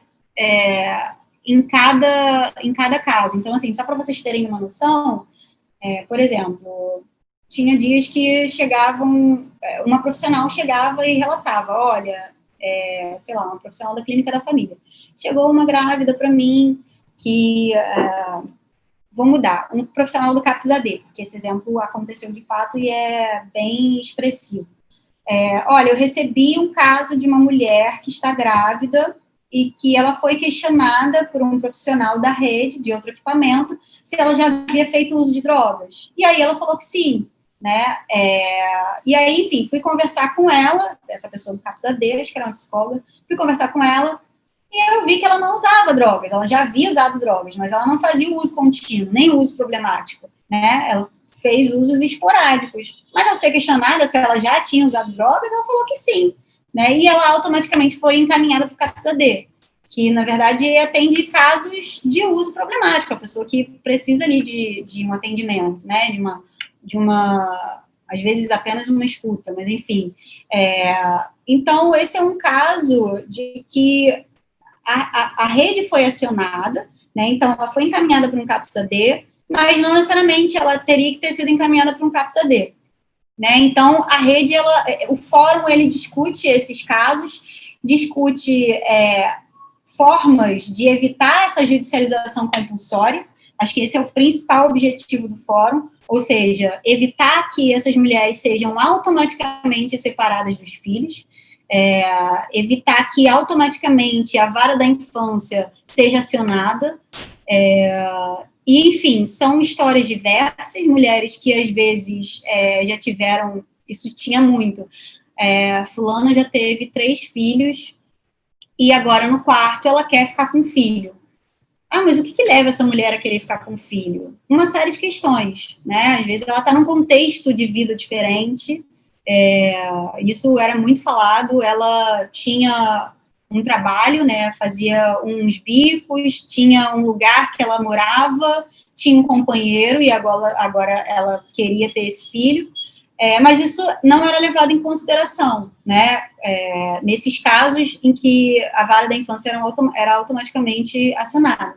Speaker 2: em cada caso. Então, assim, só para vocês terem uma noção, por exemplo, tinha dias que uma profissional chegava e relatava, olha, sei lá, uma profissional da clínica da família, chegou uma grávida para mim que, vou mudar, um profissional do CAPS-AD, porque esse exemplo aconteceu de fato e é bem expressivo. Olha, eu recebi um caso de uma mulher que está grávida e que ela foi questionada por um profissional da rede, de outro equipamento, se ela já havia feito uso de drogas. E aí ela falou que sim, né? E aí, enfim, fui conversar com ela, essa pessoa do CAPS-AD, acho que era uma psicóloga, fui conversar com ela e eu vi que ela não usava drogas, ela já havia usado drogas, mas ela não fazia o uso contínuo, nem o uso problemático, né? Ela fez usos esporádicos. Mas ao ser questionada se ela já tinha usado drogas, ela falou que sim, né? E ela automaticamente foi encaminhada para o CAPS-AD, que, na verdade, atende casos de uso problemático, a pessoa que precisa ali de um atendimento, né? De uma, às vezes, apenas uma escuta, mas, enfim. Então, esse é um caso de que a rede foi acionada, né? Então, ela foi encaminhada para um CAPS-AD, mas não necessariamente ela teria que ter sido encaminhada para um CAPS-AD, né? Então, a rede, o fórum, ele discute esses casos, discute formas de evitar essa judicialização compulsória. Acho que esse é o principal objetivo do fórum, ou seja, evitar que essas mulheres sejam automaticamente separadas dos filhos, evitar que automaticamente a vara da infância seja acionada, e, enfim, são histórias diversas, mulheres que, às vezes, já tiveram, isso tinha muito, fulana já teve 3 filhos, e agora, no 4º, ela quer ficar com o filho. Ah, mas o que leva essa mulher a querer ficar com o filho? Uma série de questões, né? Às vezes, ela está num contexto de vida diferente, isso era muito falado, ela tinha um trabalho, né, fazia uns bicos, tinha um lugar que ela morava, tinha um companheiro e agora ela queria ter esse filho, mas isso não era levado em consideração, né, nesses casos em que a vara da infância era automaticamente acionada.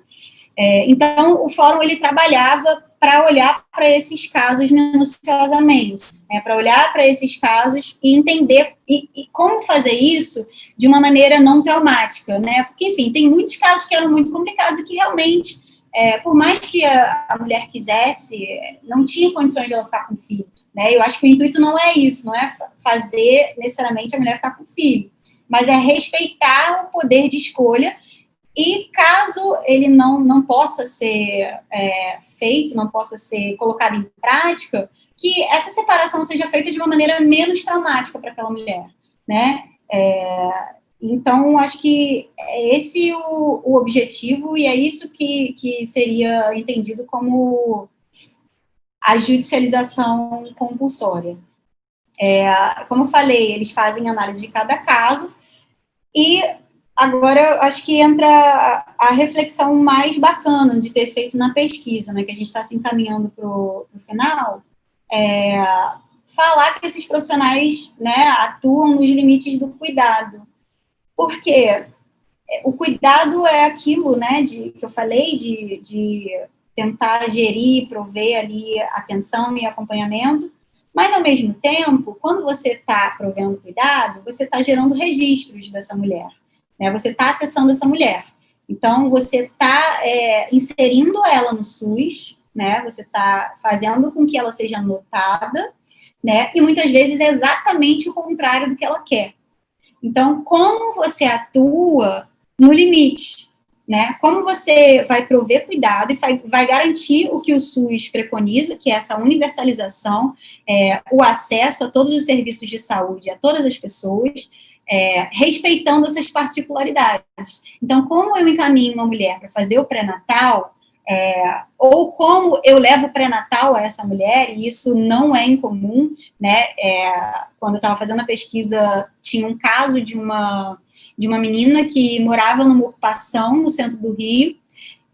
Speaker 2: Então, o fórum, ele trabalhava para olhar para esses casos minuciosamente, para olhar para esses casos e entender e como fazer isso de uma maneira não traumática, né? Porque, enfim, tem muitos casos que eram muito complicados e que realmente, por mais que a mulher quisesse, não tinha condições de ela ficar com o filho, né? Eu acho que o intuito não é isso, não é fazer necessariamente a mulher ficar com o filho, mas é respeitar o poder de escolha. E caso ele não possa ser feito, não possa ser colocado em prática, que essa separação seja feita de uma maneira menos traumática para aquela mulher, né? Então, acho que é esse o objetivo e é isso que seria entendido como a judicialização compulsória. Como eu falei, eles fazem análise de cada caso e agora, acho que entra a reflexão mais bacana de ter feito na pesquisa, né, que a gente está se encaminhando para o final, falar que esses profissionais, né, atuam nos limites do cuidado. Porque o cuidado é aquilo, né, que eu falei, de tentar gerir, prover ali atenção e acompanhamento, mas, ao mesmo tempo, quando você está provendo cuidado, você está gerando registros dessa mulher. Você está acessando essa mulher. Então, você está inserindo ela no SUS, né? Você está fazendo com que ela seja notada, né? E muitas vezes é exatamente o contrário do que ela quer. Então, como você atua no limite, né? Como você vai prover cuidado e vai garantir o que o SUS preconiza, que é essa universalização, o acesso a todos os serviços de saúde, a todas as pessoas, respeitando essas particularidades. Então, como eu encaminho uma mulher para fazer o pré-natal, ou como eu levo o pré-natal a essa mulher, e isso não é incomum, né? Quando eu estava fazendo a pesquisa, tinha um caso de uma menina que morava numa ocupação no centro do Rio,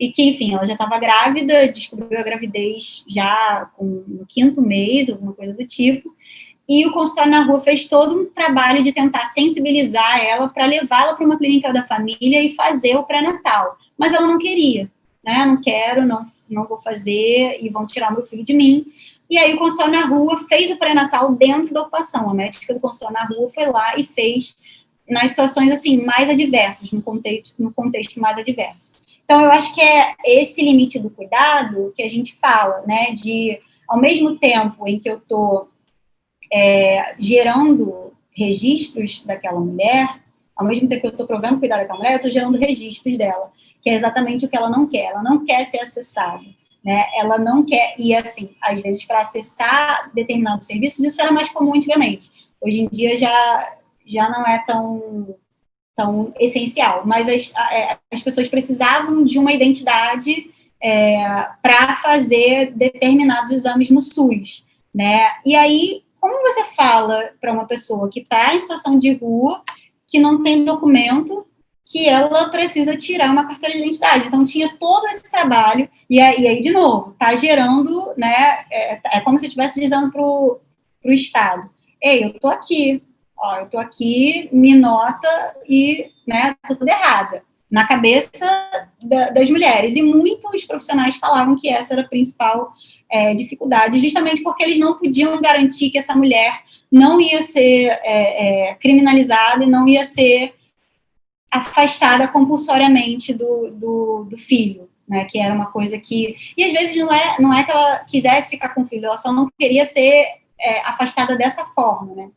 Speaker 2: e que, enfim, ela já estava grávida, descobriu a gravidez já no 5º mês, alguma coisa do tipo, e o consultório na rua fez todo um trabalho de tentar sensibilizar ela para levá-la para uma clínica da família e fazer o pré-natal. Mas ela não queria, né? Não quero, não vou fazer e vão tirar meu filho de mim. E aí o consultório na rua fez o pré-natal dentro da ocupação. A médica do consultório na rua foi lá e fez nas situações assim mais adversas, no contexto mais adverso. Então, eu acho que é esse limite do cuidado que a gente fala, né? De, ao mesmo tempo em que eu estou gerando registros daquela mulher, ao mesmo tempo que eu estou provendo cuidar daquela mulher, eu estou gerando registros dela, que é exatamente o que ela não quer. Ela não quer ser acessada, né? Ela não quer, e assim, às vezes para acessar determinados serviços, isso era mais comum antigamente. Hoje em dia já não é tão essencial, mas as pessoas precisavam de uma identidade para fazer determinados exames no SUS, né? E aí, como você fala para uma pessoa que está em situação de rua, que não tem documento, que ela precisa tirar uma carteira de identidade? Então, tinha todo esse trabalho, e aí, de novo, está gerando, né, é como se estivesse dizendo para o Estado, ei, eu estou aqui, eu estou aqui, me nota e, né, tô tudo errada, na cabeça das mulheres. E muitos profissionais falavam que essa era a principal dificuldade, justamente porque eles não podiam garantir que essa mulher não ia ser criminalizada e não ia ser afastada compulsoriamente do filho, né, que era uma coisa que... E às vezes não é que ela quisesse ficar com o filho, ela só não queria ser afastada dessa forma, né.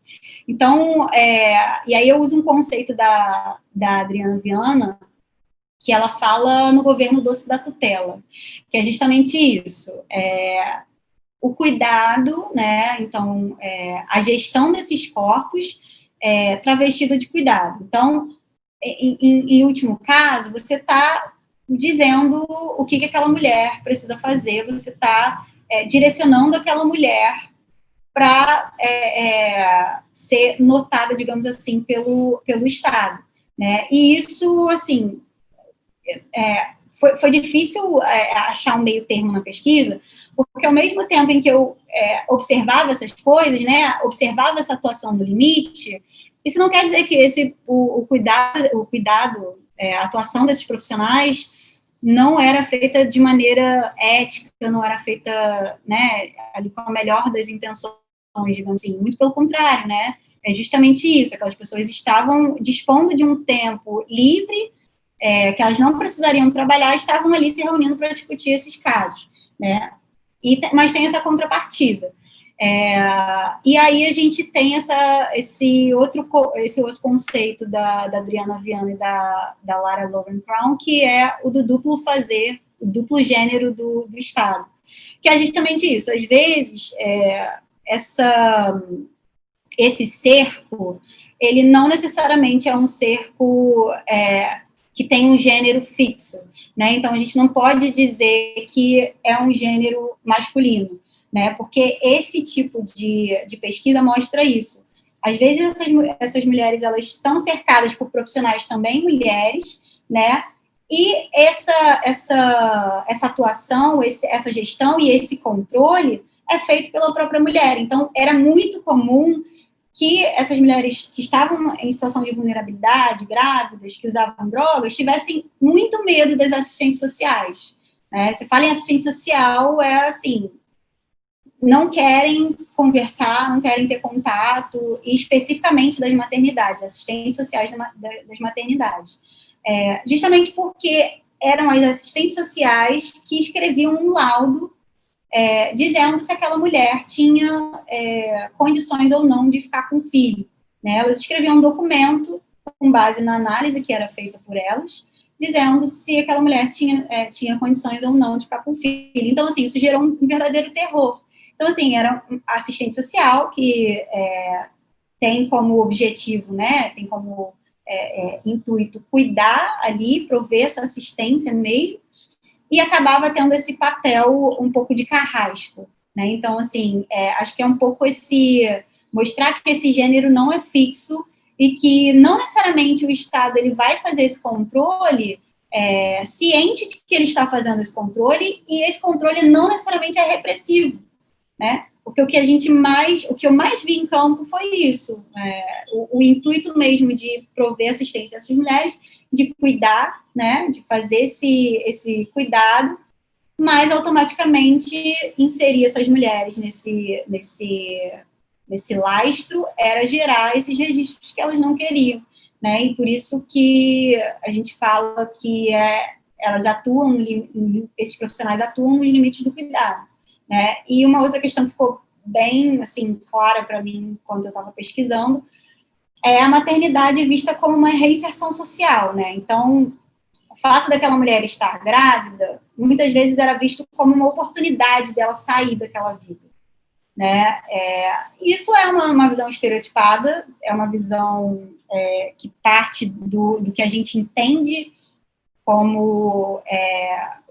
Speaker 2: Então, e aí eu uso um conceito da Adriana Viana, que ela fala no governo doce da tutela, que é justamente isso, o cuidado, né, então, a gestão desses corpos travestido de cuidado. Então, em último caso, você está dizendo o que aquela mulher precisa fazer, você está direcionando aquela mulher para ser notada, digamos assim, pelo Estado, né? E isso, assim, foi difícil achar um meio termo na pesquisa, porque ao mesmo tempo em que eu observava essas coisas, né, observava essa atuação no limite, isso não quer dizer que o cuidado, a atuação desses profissionais não era feita de maneira ética, não era feita, né, ali com a melhor das intenções, digamos assim, muito pelo contrário, né, é justamente isso, aquelas pessoas estavam dispondo de um tempo livre, que elas não precisariam trabalhar, estavam ali se reunindo para discutir esses casos, né, mas tem essa contrapartida. E aí a gente tem esse outro conceito da Adriana Viana e da Lara Lovenkron, que é o do duplo fazer, o duplo gênero do Estado, que é justamente isso. Às vezes, esse cerco, ele não necessariamente é um cerco que tem um gênero fixo, né? Então, a gente não pode dizer que é um gênero masculino, né? Porque esse tipo de pesquisa mostra isso. Às vezes, essas mulheres, elas estão cercadas por profissionais também mulheres, né? E essa atuação, essa gestão e esse controle é feito pela própria mulher. Então, era muito comum que essas mulheres que estavam em situação de vulnerabilidade, grávidas, que usavam drogas, tivessem muito medo das assistentes sociais. Né? Você fala em assistente social, é assim, não querem conversar, não querem ter contato, e especificamente das maternidades, assistentes sociais das maternidades. Justamente porque eram as assistentes sociais que escreviam um laudo dizendo se aquela mulher tinha condições ou não de ficar com o filho. Né? Elas escreviam um documento com base na análise que era feita por elas, dizendo se aquela mulher tinha condições ou não de ficar com o filho. Então, assim, isso gerou um verdadeiro terror. Então, assim, era um assistente social que tem como objetivo, né, tem como intuito cuidar ali, prover essa assistência mesmo, e acabava tendo esse papel um pouco de carrasco, né? Então, assim, acho que é um pouco mostrar que esse gênero não é fixo e que não necessariamente o Estado ele vai fazer esse controle ciente de que ele está fazendo esse controle, e esse controle não necessariamente é repressivo, né? Porque o que eu mais vi em campo foi isso, o intuito mesmo de prover assistência a essas mulheres, de cuidar, né, de fazer esse cuidado, mas automaticamente inserir essas mulheres nesse lastro era gerar esses registros que elas não queriam, né, e por isso que a gente fala que elas atuam, esses profissionais atuam nos limites do cuidado. Né? E uma outra questão que ficou bem, assim, clara para mim quando eu estava pesquisando é a maternidade vista como uma reinserção social, né? Então, o fato daquela mulher estar grávida, muitas vezes era visto como uma oportunidade dela sair daquela vida, né? Isso é uma visão estereotipada, é uma visão que parte do que a gente entende como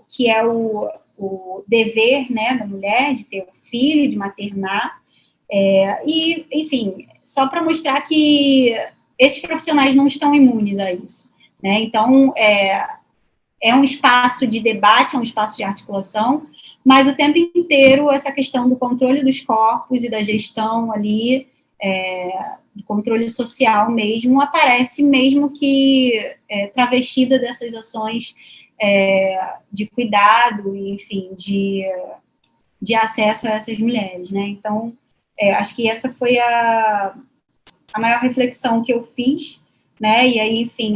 Speaker 2: que é o dever, né, da mulher de ter um filho, de maternar, e, enfim, só para mostrar que esses profissionais não estão imunes a isso, né, então, é um espaço de debate, é um espaço de articulação, mas o tempo inteiro essa questão do controle dos corpos e da gestão ali, do controle social mesmo, aparece mesmo que travestida dessas ações de cuidado e, enfim, de acesso a essas mulheres, né? Então, acho que essa foi a maior reflexão que eu fiz, né? E aí, enfim,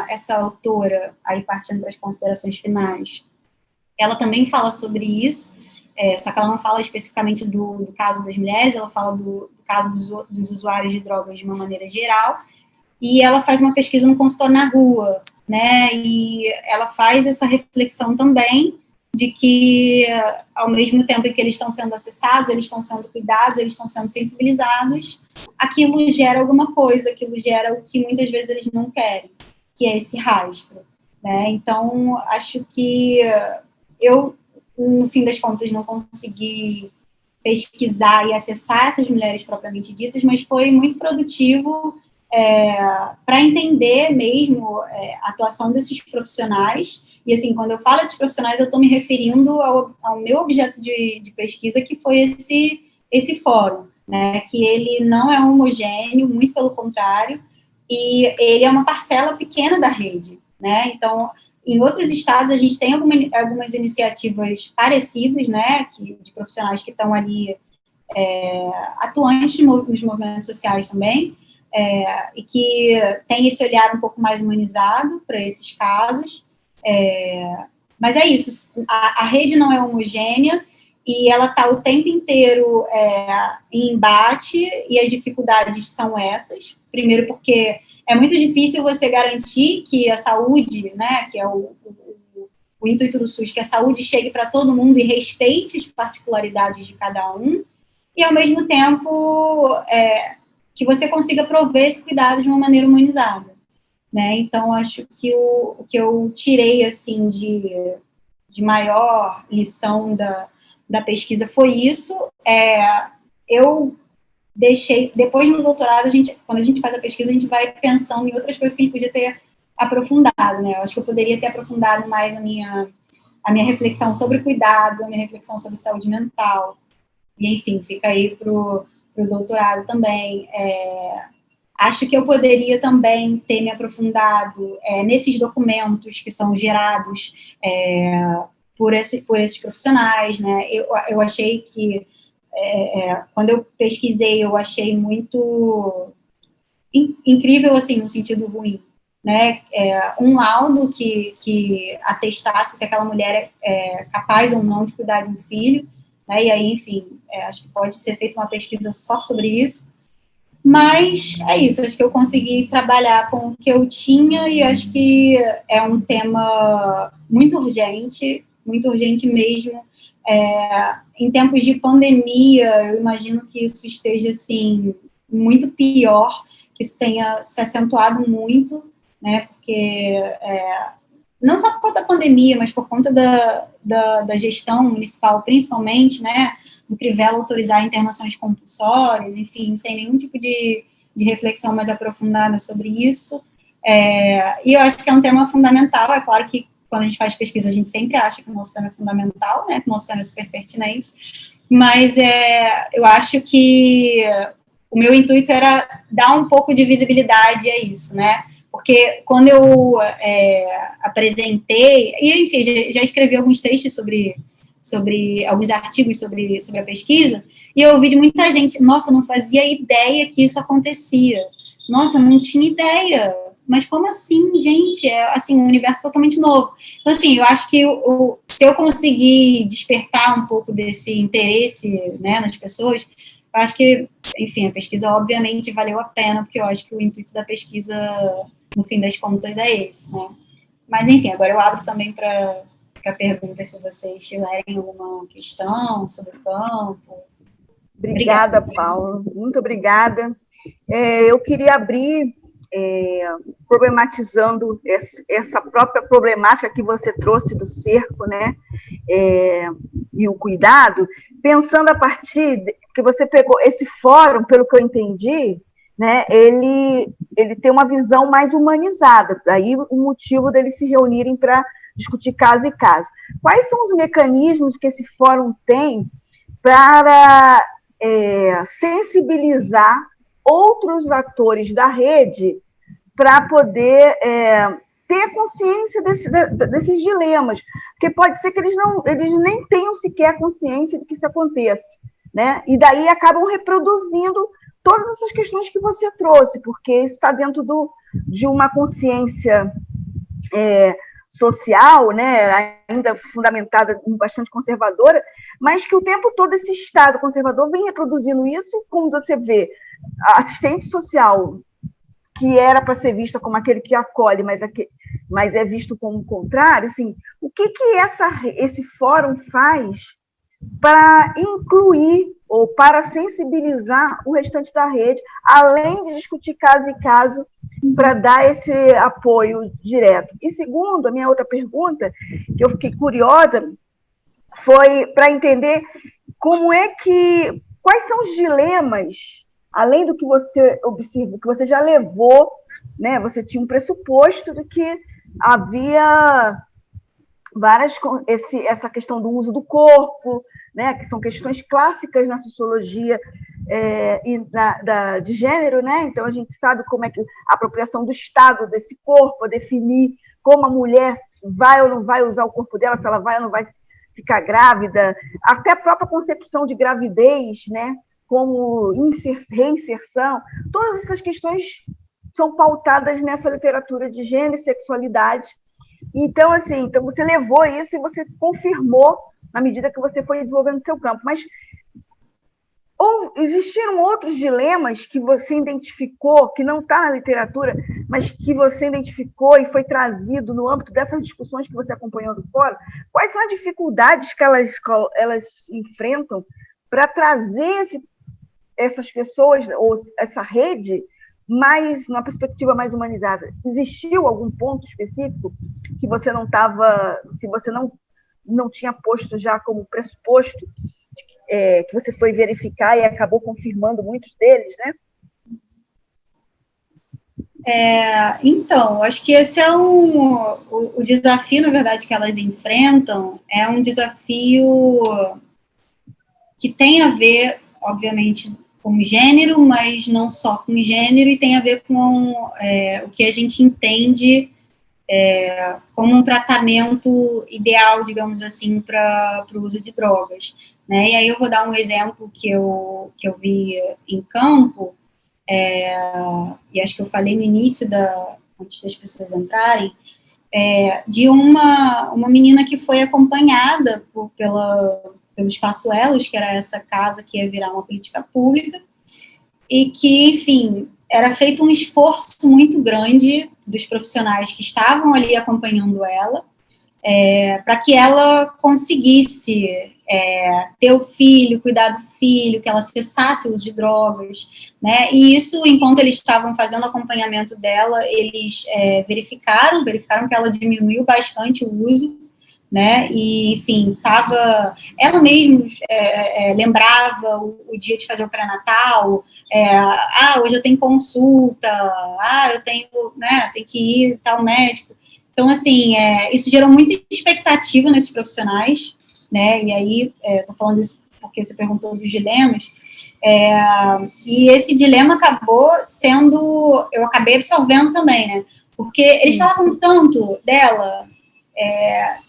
Speaker 2: essa autora, aí partindo para as considerações finais, ela também fala sobre isso, só que ela não fala especificamente do caso das mulheres, ela fala do caso dos usuários de drogas de uma maneira geral, e ela faz uma pesquisa no consultório na rua, né, e ela faz essa reflexão também de que, ao mesmo tempo em que eles estão sendo acessados, eles estão sendo cuidados, eles estão sendo sensibilizados, aquilo gera alguma coisa, aquilo gera o que muitas vezes eles não querem, que é esse rastro, né, então, acho que eu, no fim das contas, não consegui pesquisar e acessar essas mulheres propriamente ditas, mas foi muito produtivo para entender mesmo a atuação desses profissionais. E, assim, quando eu falo esses profissionais, eu estou me referindo ao meu objeto de pesquisa, que foi esse fórum, né, que ele não é homogêneo, muito pelo contrário, e ele é uma parcela pequena da rede, né, então, em outros estados, a gente tem algumas iniciativas parecidas, né, de profissionais que estão ali atuantes nos movimentos sociais também, e que tem esse olhar um pouco mais humanizado para esses casos, mas é isso, a rede não é homogênea, e ela está o tempo inteiro em embate, e as dificuldades são essas. Primeiro porque é muito difícil você garantir que a saúde, né, que é o intuito do SUS, que a saúde chegue para todo mundo e respeite as particularidades de cada um, e ao mesmo tempo que você consiga prover esse cuidado de uma maneira humanizada, né? Então, acho que o que eu tirei, assim, de maior lição da pesquisa foi isso. Eu deixei, depois no doutorado, quando a gente faz a pesquisa, a gente vai pensando em outras coisas que a gente podia ter aprofundado, né? Eu acho que eu poderia ter aprofundado mais a minha reflexão sobre cuidado, a minha reflexão sobre saúde mental, e, enfim, fica aí pro doutorado também. Acho que eu poderia também ter me aprofundado nesses documentos que são gerados por esses profissionais, né? Eu achei que, quando eu pesquisei, eu achei muito incrível, assim, no sentido ruim, né? Um laudo que atestasse se aquela mulher é capaz ou não de cuidar de um filho, né? E aí, enfim, acho que pode ser feita uma pesquisa só sobre isso. Mas é isso, acho que eu consegui trabalhar com o que eu tinha, e acho que é um tema muito urgente mesmo. Em tempos de pandemia, eu imagino que isso esteja, assim, muito pior, que isso tenha se acentuado muito, né, porque não só por conta da pandemia, mas por conta da gestão municipal, principalmente, né, do Crivella autorizar internações compulsórias, enfim, sem nenhum tipo de reflexão mais aprofundada sobre isso. E eu acho que é um tema fundamental. É claro que quando a gente faz pesquisa, a gente sempre acha que o nosso tema é fundamental, né, que o nosso tema é super pertinente, mas eu acho que o meu intuito era dar um pouco de visibilidade a isso, né, porque quando eu apresentei, e enfim, já escrevi alguns textos sobre alguns artigos sobre a pesquisa, e eu ouvi de muita gente, nossa, não fazia ideia que isso acontecia, nossa, não tinha ideia, mas como assim, gente? Assim, um universo totalmente novo. Então, assim, eu acho que se eu conseguir despertar um pouco desse interesse, né, nas pessoas, eu acho que, enfim, a pesquisa obviamente valeu a pena, porque eu acho que o intuito da pesquisa, no fim das contas, é esse, né? Mas, enfim, agora eu abro também para perguntas, se vocês tiverem alguma questão sobre o campo.
Speaker 1: Obrigada, Paula. Muito obrigada. Eu queria abrir problematizando essa própria problemática que você trouxe do cerco, né, e o cuidado, pensando a partir que você pegou esse fórum, pelo que eu entendi, né, ele tem uma visão mais humanizada, daí o motivo deles se reunirem para discutir caso e caso. Quais são os mecanismos que esse fórum tem para sensibilizar outros atores da rede para poder ter consciência desses dilemas? Porque pode ser que eles nem tenham sequer consciência de que isso aconteça, né? E daí acabam reproduzindo todas essas questões que você trouxe, porque isso está dentro de uma consciência social, né, ainda fundamentada, bastante conservadora, mas que o tempo todo esse Estado conservador vem reproduzindo isso, como você vê, a assistente social, que era para ser vista como aquele que acolhe, mas é visto como o contrário, assim, o que esse fórum faz para incluir ou para sensibilizar o restante da rede, além de discutir caso e caso, para dar esse apoio direto? E segundo, a minha outra pergunta, que eu fiquei curiosa, foi para entender quais são os dilemas além do que você observa, que você já levou, né? Você tinha um pressuposto de que havia essa questão do uso do corpo, né? Que são questões clássicas na sociologia de gênero, né? Então a gente sabe como é que a apropriação do Estado desse corpo, definir como a mulher vai ou não vai usar o corpo dela, se ela vai ou não vai ficar grávida, até a própria concepção de gravidez, né? Como reinserção, todas essas questões são pautadas nessa literatura de gênero e sexualidade. Então, assim, então você levou isso e você confirmou na medida que você foi desenvolvendo seu campo. Mas existiram outros dilemas que você identificou, que não está na literatura, mas que você identificou e foi trazido no âmbito dessas discussões que você acompanhou do fórum? Quais são as dificuldades que elas enfrentam para trazer essas pessoas, ou essa rede, mais numa perspectiva mais humanizada? Existiu algum ponto específico que você não estava, que você não tinha posto já como pressuposto, que você foi verificar e acabou confirmando muitos deles, né?
Speaker 2: Então, acho que esse é o desafio, na verdade, que elas enfrentam, é um desafio que tem a ver, obviamente, com gênero, mas não só com gênero, e tem a ver com o que a gente entende como um tratamento ideal, digamos assim, para o uso de drogas, né? E aí eu vou dar um exemplo que eu vi em campo, e acho que eu falei no início, antes das pessoas entrarem, de uma menina que foi acompanhada pelo Espaço Elos, que era essa casa que ia virar uma política pública, e que, enfim, era feito um esforço muito grande dos profissionais que estavam ali acompanhando ela, para que ela conseguisse ter o filho, cuidar do filho, que ela cessasse o uso de drogas, né? E isso, enquanto eles estavam fazendo acompanhamento dela, eles verificaram que ela diminuiu bastante o uso, né? E, enfim, ela mesma lembrava o dia de fazer o pré-natal, hoje eu tenho consulta, eu tenho, né, tenho que ir tal médico. Então, assim, isso gerou muita expectativa nesses profissionais, né? E aí, estou falando isso porque você perguntou dos dilemas, e esse dilema acabou sendo, eu acabei absorvendo também, né? Porque eles falavam tanto dela,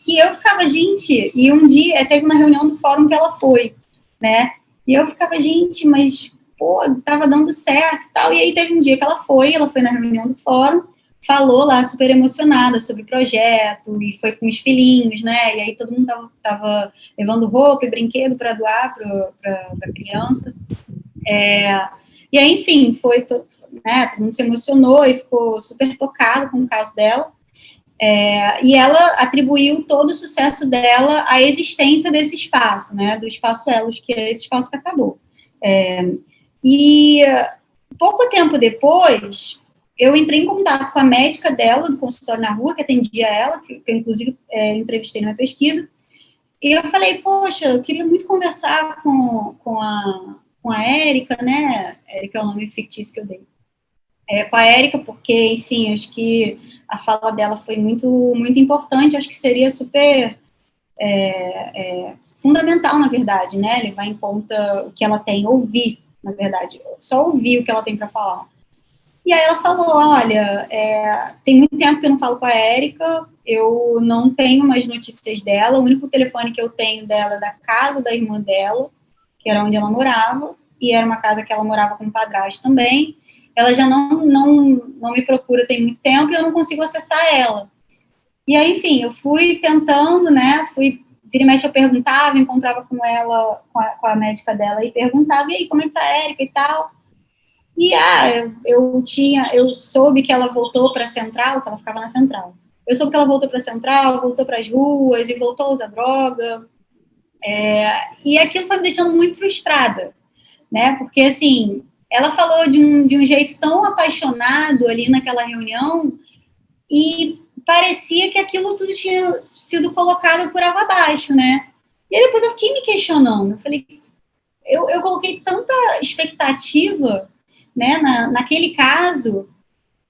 Speaker 2: que eu ficava, gente, e um dia teve uma reunião do fórum que ela foi, né? E eu ficava, gente, mas, pô, tava dando certo e tal. E aí teve um dia que ela foi na reunião do fórum, falou lá super emocionada sobre o projeto, e foi com os filhinhos, né? E aí todo mundo tava levando roupa e brinquedo para doar para criança. E aí, enfim, né, todo mundo se emocionou e ficou super tocado com o caso dela. E ela atribuiu todo o sucesso dela à existência desse espaço, né, do Espaço Elos, que é esse espaço que acabou. E pouco tempo depois, eu entrei em contato com a médica dela, do consultório na rua, que atendia ela, que eu, inclusive, entrevistei numa pesquisa, e eu falei, poxa, eu queria muito conversar com a Érica, né, Érica é o nome fictício que eu dei, com a Érica, porque, enfim, acho que a fala dela foi muito, muito importante, acho que seria super fundamental, na verdade, né, levar em conta o que ela tem, ouvir, na verdade, só ouvir o que ela tem para falar. E aí ela falou, olha, tem muito tempo que eu não falo com a Érica, eu não tenho mais notícias dela, o único telefone que eu tenho dela é da casa da irmã dela, que era onde ela morava, e era uma casa que ela morava com o padrasto também. Ela já não me procura tem muito tempo e eu não consigo acessar ela. E aí, enfim, eu fui tentando, né, vira e mexe eu perguntava, encontrava com ela, com a médica dela, e perguntava, e aí, como é que tá a Érica e tal? E eu soube que ela voltou para a Central, que ela ficava na Central. Eu soube que ela voltou para a Central, voltou para as ruas e voltou a usar droga. E aquilo foi me deixando muito frustrada, né? Porque, assim, ela falou de um jeito tão apaixonado ali naquela reunião e parecia que aquilo tudo tinha sido colocado por água abaixo, né? E aí depois eu fiquei me questionando. Eu falei, eu coloquei tanta expectativa né, naquele caso,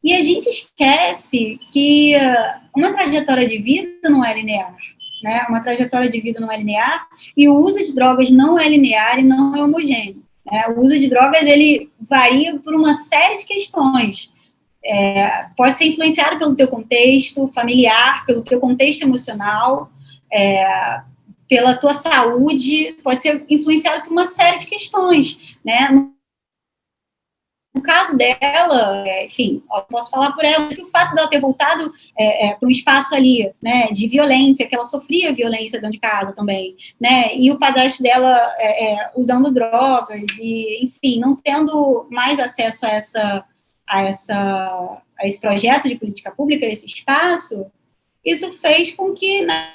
Speaker 2: e a gente esquece que uma trajetória de vida não é linear, né? Uma trajetória de vida não é linear, e o uso de drogas não é linear e não é homogêneo, né? O uso de drogas, ele varia por uma série de questões. Pode ser influenciado pelo teu contexto familiar, pelo teu contexto emocional, pela tua saúde, pode ser influenciado por uma série de questões, né? No caso dela, enfim, eu posso falar por ela, que o fato dela ter voltado para um espaço ali, né, de violência, que ela sofria violência dentro de casa também, né, e o padrasto dela usando drogas, e, enfim, não tendo mais acesso a esse projeto de política pública, a esse espaço, isso fez com que, né,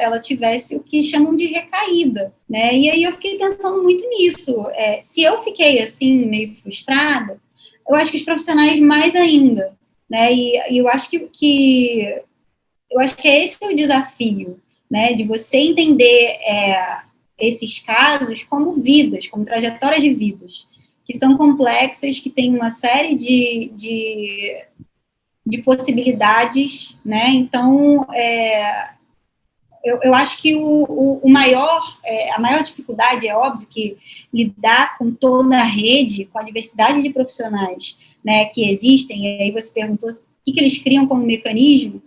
Speaker 2: ela tivesse o que chamam de recaída, né, e aí eu fiquei pensando muito nisso. Se eu fiquei, assim, meio frustrada, eu acho que os profissionais mais ainda, né, e eu acho que é esse o desafio, né, de você entender esses casos como vidas, como trajetórias de vidas, que são complexas, que têm uma série de possibilidades, né? Então, eu acho que a maior dificuldade, é óbvio que lidar com toda a rede, com a diversidade de profissionais, né, que existem, e aí você perguntou o que eles criam como mecanismo.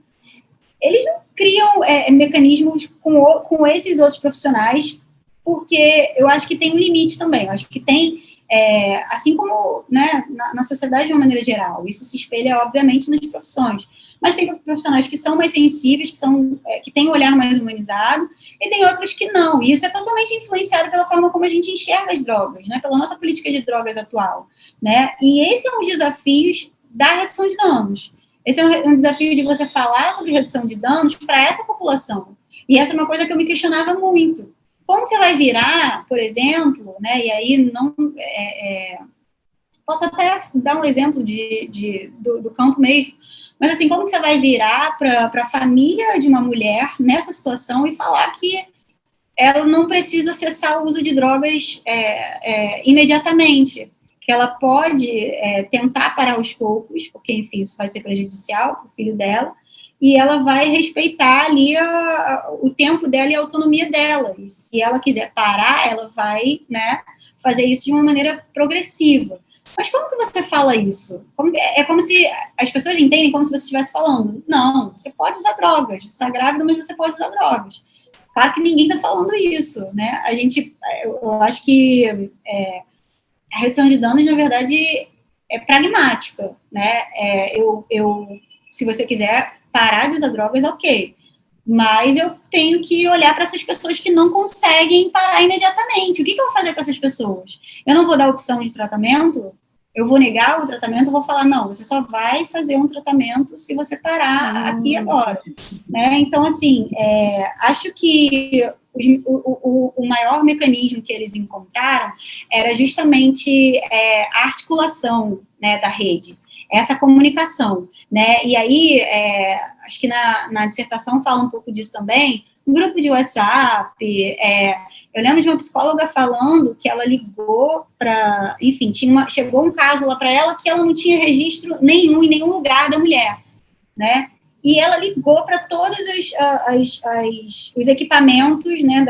Speaker 2: Eles não criam mecanismos com esses outros profissionais, porque eu acho que tem um limite também. Eu acho que tem, assim como, né, na sociedade de uma maneira geral, isso se espelha, obviamente, nas profissões. Mas tem profissionais que são mais sensíveis, que têm um olhar mais humanizado, e tem outros que não. E isso é totalmente influenciado pela forma como a gente enxerga as drogas, né, pela nossa política de drogas atual, né? E esse é um dos desafios da redução de danos. Esse é um desafio de você falar sobre redução de danos para essa população. E essa é uma coisa que eu me questionava muito. Como você vai virar, por exemplo, né, e aí não... posso até dar um exemplo do campo mesmo, mas assim, como que você vai virar para a família de uma mulher nessa situação e falar que ela não precisa cessar o uso de drogas imediatamente, que ela pode tentar parar aos poucos, porque, enfim, isso vai ser prejudicial para o filho dela, e ela vai respeitar ali o tempo dela e a autonomia dela, e se ela quiser parar, ela vai, né, fazer isso de uma maneira progressiva. Mas como que você fala isso? É como se as pessoas entendem como se você estivesse falando, não, você pode usar drogas, você está grávida, mas você pode usar drogas. Claro que ninguém está falando isso, né? Eu acho que a redução de danos, na verdade, é pragmática, né? Se você quiser parar de usar drogas, ok. Mas eu tenho que olhar para essas pessoas que não conseguem parar imediatamente. O que eu vou fazer com essas pessoas? Eu não vou dar opção de tratamento? Eu vou negar o tratamento? Eu vou falar, não, você só vai fazer um tratamento se você parar aqui e agora. Né? Então, assim, acho que o maior mecanismo que eles encontraram era justamente a articulação, né, da rede, essa comunicação, né, e aí, acho que na dissertação fala um pouco disso também, um grupo de WhatsApp, eu lembro de uma psicóloga falando que ela ligou para, enfim, chegou um caso lá para ela que ela não tinha registro nenhum em nenhum lugar da mulher, né, e ela ligou para todos os equipamentos, né,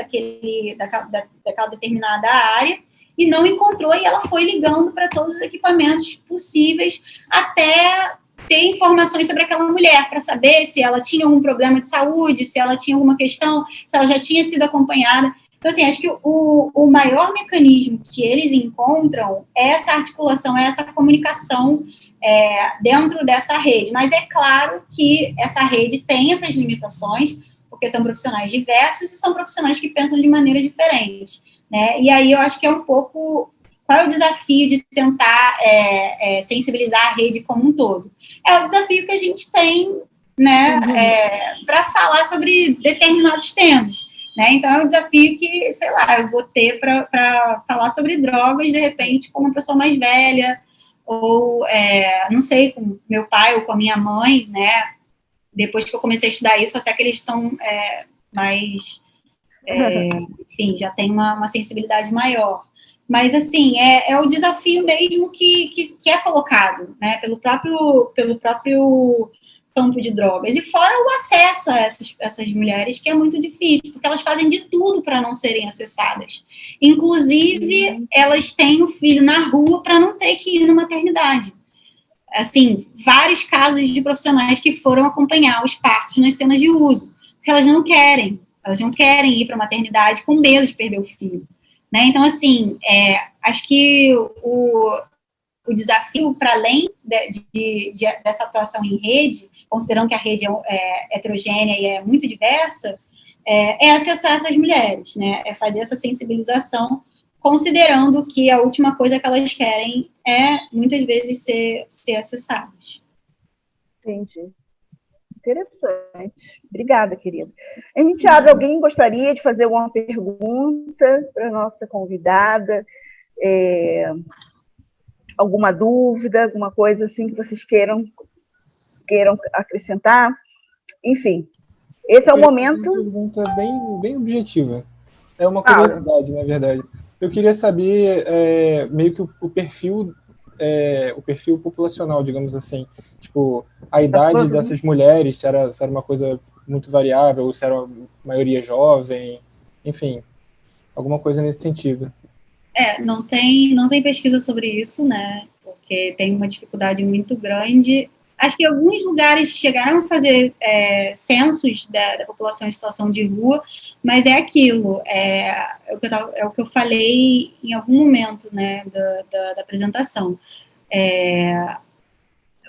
Speaker 2: daquela determinada área, e não encontrou, e ela foi ligando para todos os equipamentos possíveis, até ter informações sobre aquela mulher, para saber se ela tinha algum problema de saúde, se ela tinha alguma questão, se ela já tinha sido acompanhada. Então, assim, acho que o maior mecanismo que eles encontram é essa articulação, é essa comunicação dentro dessa rede. Mas é claro que essa rede tem essas limitações, porque são profissionais diversos e são profissionais que pensam de maneira diferente, né? E aí eu acho que é um pouco... Qual é o desafio de tentar sensibilizar a rede como um todo? É o desafio que a gente tem, né, para falar sobre determinados temas. Né? Então, é um desafio que, sei lá, eu vou ter para falar sobre drogas, de repente, com uma pessoa mais velha, ou, não sei, com meu pai ou com a minha mãe, né? Depois que eu comecei a estudar isso, até que eles estão mais... enfim, já tem uma sensibilidade maior. Mas, assim, é o desafio mesmo que é colocado, né, pelo próprio campo de drogas. E fora o acesso a essas mulheres, que é muito difícil, porque elas fazem de tudo para não serem acessadas. Inclusive, elas têm o filho na rua para não ter que ir na maternidade. Assim, vários casos de profissionais que foram acompanhar os partos nas cenas de uso, porque elas não querem ir para a maternidade com medo de perder o filho. Né? Então, assim, acho que o desafio, para além dessa atuação em rede, considerando que a rede é heterogênea e é muito diversa, é acessar essas mulheres, né? É fazer essa sensibilização, considerando que a última coisa que elas querem é, muitas vezes, ser acessadas.
Speaker 1: Entendi. Interessante. Obrigada, querida. A gente abre, alguém gostaria de fazer alguma pergunta para a nossa convidada? Alguma dúvida, alguma coisa assim que vocês queiram acrescentar? Enfim, esse é o momento.
Speaker 3: Uma pergunta bem objetiva. É uma curiosidade, na verdade. Eu queria saber meio que o perfil populacional, digamos assim. Tipo, a idade dessas mulheres, se era uma coisa muito variável, ou se era uma maioria jovem, enfim, alguma coisa nesse sentido.
Speaker 2: Não tem pesquisa sobre isso, né? Porque tem uma dificuldade muito grande. Acho que alguns lugares chegaram a fazer censos da população em situação de rua, mas é aquilo, é o que eu falei em algum momento, né, da apresentação.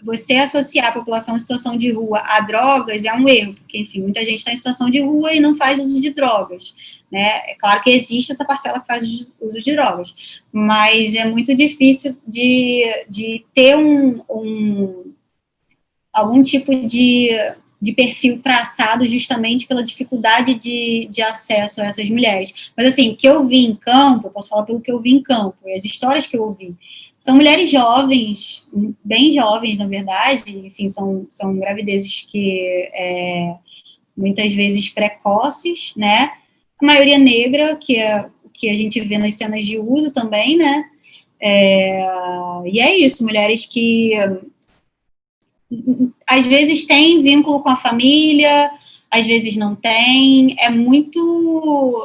Speaker 2: Você associar a população em situação de rua a drogas é um erro, porque, enfim, muita gente está em situação de rua e não faz uso de drogas, né? É claro que existe essa parcela que faz uso de drogas, mas é muito difícil de ter algum tipo de perfil traçado justamente pela dificuldade de acesso a essas mulheres. Mas, assim, o que eu vi em campo, eu posso falar pelo que eu vi em campo, e as histórias que eu ouvi, são mulheres jovens, bem jovens, na verdade, enfim, são gravidezes que muitas vezes precoces, né? A maioria negra, que é o que a gente vê nas cenas de uso também, né? E é isso, mulheres que às vezes têm vínculo com a família, às vezes não tem, é muito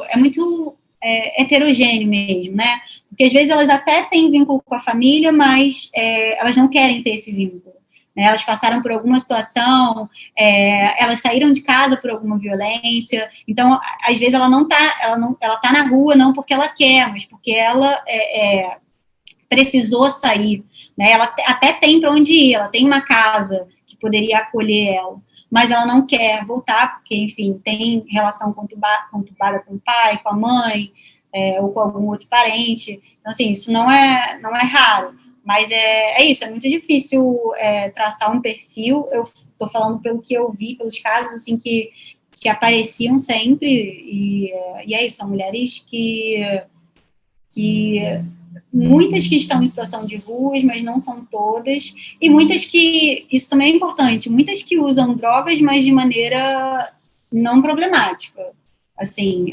Speaker 2: heterogêneo mesmo, né? Porque às vezes elas até têm vínculo com a família, mas elas não querem ter esse vínculo. Né? Elas passaram por alguma situação, elas saíram de casa por alguma violência, então às vezes ela tá na rua não porque ela quer, mas porque ela precisou sair. Né? Ela até tem para onde ir, ela tem uma casa que poderia acolher ela, mas ela não quer voltar, porque, enfim, tem relação conturbada com o pai, com a mãe, ou com algum outro parente. Então, assim, isso não é raro, mas é isso, é muito difícil traçar um perfil. Eu estou falando pelo que eu vi, pelos casos, assim, que apareciam sempre, e é isso, são mulheres que muitas que estão em situação de ruas, mas não são todas, e muitas que, isso também é importante, muitas que usam drogas, mas de maneira não problemática, assim,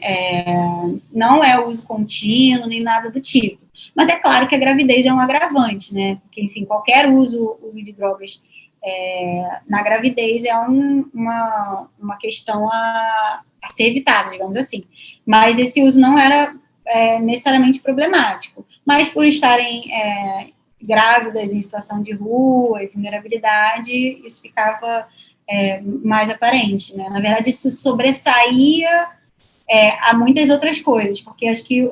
Speaker 2: não é uso contínuo, nem nada do tipo, mas é claro que a gravidez é um agravante, né, porque, enfim, qualquer uso de drogas na gravidez é uma questão a ser evitada, digamos assim, mas esse uso não era necessariamente problemático, mas por estarem grávidas em situação de rua e vulnerabilidade, isso ficava mais aparente, né? Na verdade, isso sobressaía a muitas outras coisas, porque acho que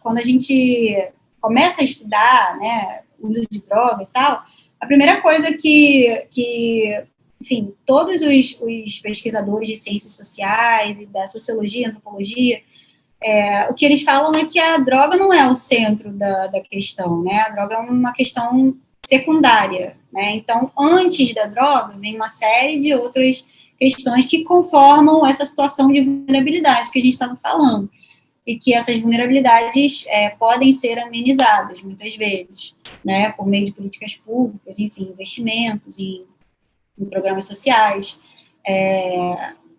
Speaker 2: quando a gente começa a estudar, né, o uso de drogas e tal, a primeira coisa que enfim, todos os pesquisadores de ciências sociais e da sociologia, antropologia, o que eles falam é que a droga não é o centro da questão, né? A droga é uma questão secundária, né? Então, antes da droga, vem uma série de outras questões que conformam essa situação de vulnerabilidade que a gente estava falando. E que essas vulnerabilidades podem ser amenizadas, muitas vezes, né? Por meio de políticas públicas, enfim, investimentos em programas sociais.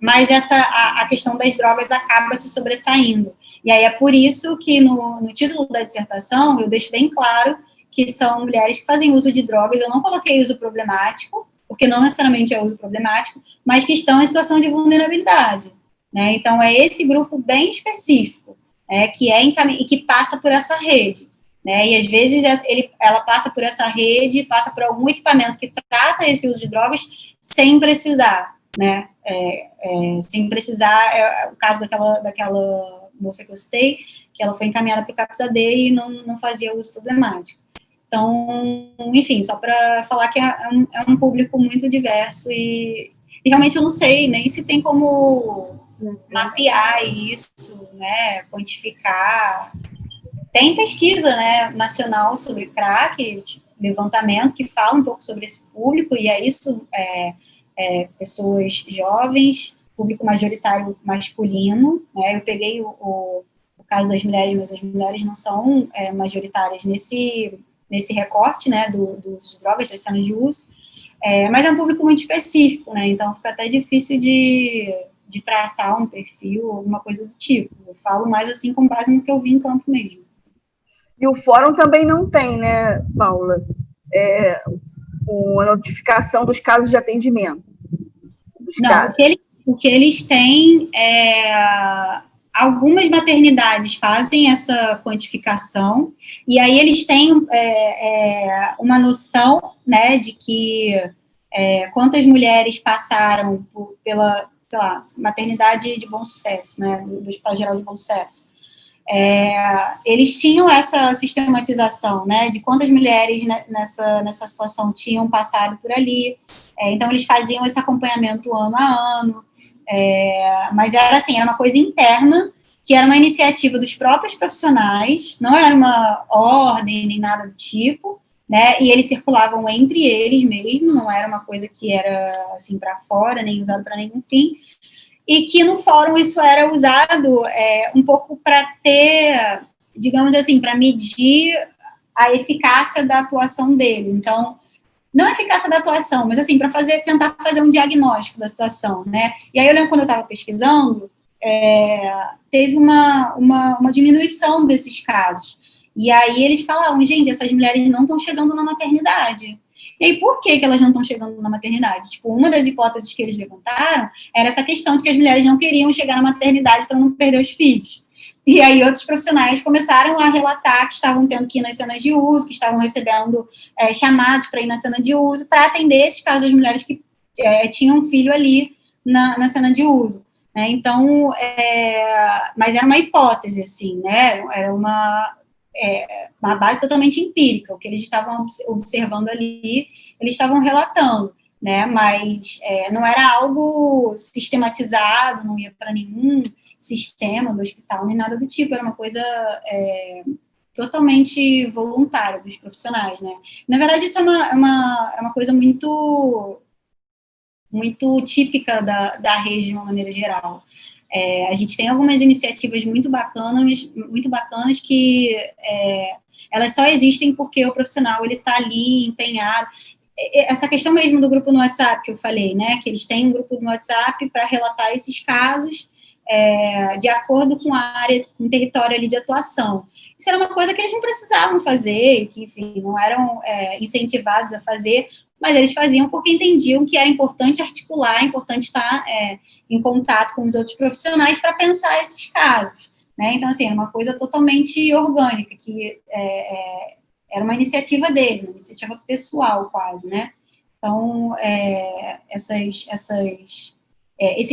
Speaker 2: mas a questão das drogas acaba se sobressaindo. E aí é por isso que no título da dissertação eu deixo bem claro que são mulheres que fazem uso de drogas. Eu não coloquei uso problemático, porque não necessariamente é uso problemático, mas que estão em situação de vulnerabilidade, né? Então, é esse grupo bem específico, que e que passa por essa rede, né? E, às vezes, ela passa por essa rede, passa por algum equipamento que trata esse uso de drogas sem precisar, né? Sem precisar, o caso daquela moça que eu citei, que ela foi encaminhada para o CAPS-AD e não fazia uso problemático. Então, enfim, só para falar que é um público muito diverso e realmente eu não sei nem se tem como mapear isso, né, quantificar. Tem pesquisa, né, nacional sobre crack, levantamento, que fala um pouco sobre esse público, e é isso, pessoas jovens, público majoritário masculino, né, eu peguei o caso das mulheres, mas as mulheres não são majoritárias nesse recorte, né, do uso de drogas, das cenas de uso, mas é um público muito específico, né, então fica até difícil de traçar um perfil, alguma coisa do tipo. Eu falo mais assim com base no que eu vi em campo mesmo.
Speaker 1: E o fórum também não tem, né, Paula, uma notificação dos casos de atendimento.
Speaker 2: Não, o que eles têm algumas maternidades fazem essa quantificação, e aí eles têm uma noção, né, de que quantas mulheres passaram pela, sei lá, maternidade de Bom Sucesso, né, do Hospital Geral de Bom Sucesso. Eles tinham essa sistematização, né, de quantas mulheres nessa situação tinham passado por ali, então eles faziam esse acompanhamento ano a ano, mas era uma coisa interna, que era uma iniciativa dos próprios profissionais, não era uma ordem nem nada do tipo, né, e eles circulavam entre eles mesmo, não era uma coisa que era assim para fora, nem usado para nenhum fim, e que no fórum isso era usado um pouco para ter, digamos assim, para medir a eficácia da atuação deles. Então, não a eficácia da atuação, mas assim, para tentar fazer um diagnóstico da situação, né? E aí eu lembro quando eu estava pesquisando, teve uma diminuição desses casos. E aí eles falavam, gente, essas mulheres não estão chegando na maternidade. E aí, por que elas não estão chegando na maternidade? Tipo, uma das hipóteses que eles levantaram era essa questão de que as mulheres não queriam chegar na maternidade para não perder os filhos. E aí, outros profissionais começaram a relatar que estavam tendo que ir nas cenas de uso, que estavam recebendo chamados para ir na cena de uso, para atender esses casos das mulheres que tinham um filho ali na cena de uso. Né? Então, mas era uma hipótese, assim, né? Era uma base totalmente empírica, o que eles estavam observando ali, eles estavam relatando, né, mas não era algo sistematizado, não ia para nenhum sistema do hospital, nem nada do tipo, era uma coisa totalmente voluntária dos profissionais, né. Na verdade, isso é uma coisa muito típica da rede de uma maneira geral. A gente tem algumas iniciativas muito bacanas que elas só existem porque o profissional ele está ali empenhado. Essa questão mesmo do grupo no WhatsApp que eu falei, né, que eles têm um grupo no WhatsApp para relatar esses casos de acordo com a área, com o território ali de atuação. Isso era uma coisa que eles não precisavam fazer, que, enfim, não eram incentivados a fazer, mas eles faziam porque entendiam que era importante articular, importante estar em contato com os outros profissionais para pensar esses casos, né? Então, assim, era uma coisa totalmente orgânica, que era uma iniciativa deles, uma iniciativa pessoal quase, né? Então, esses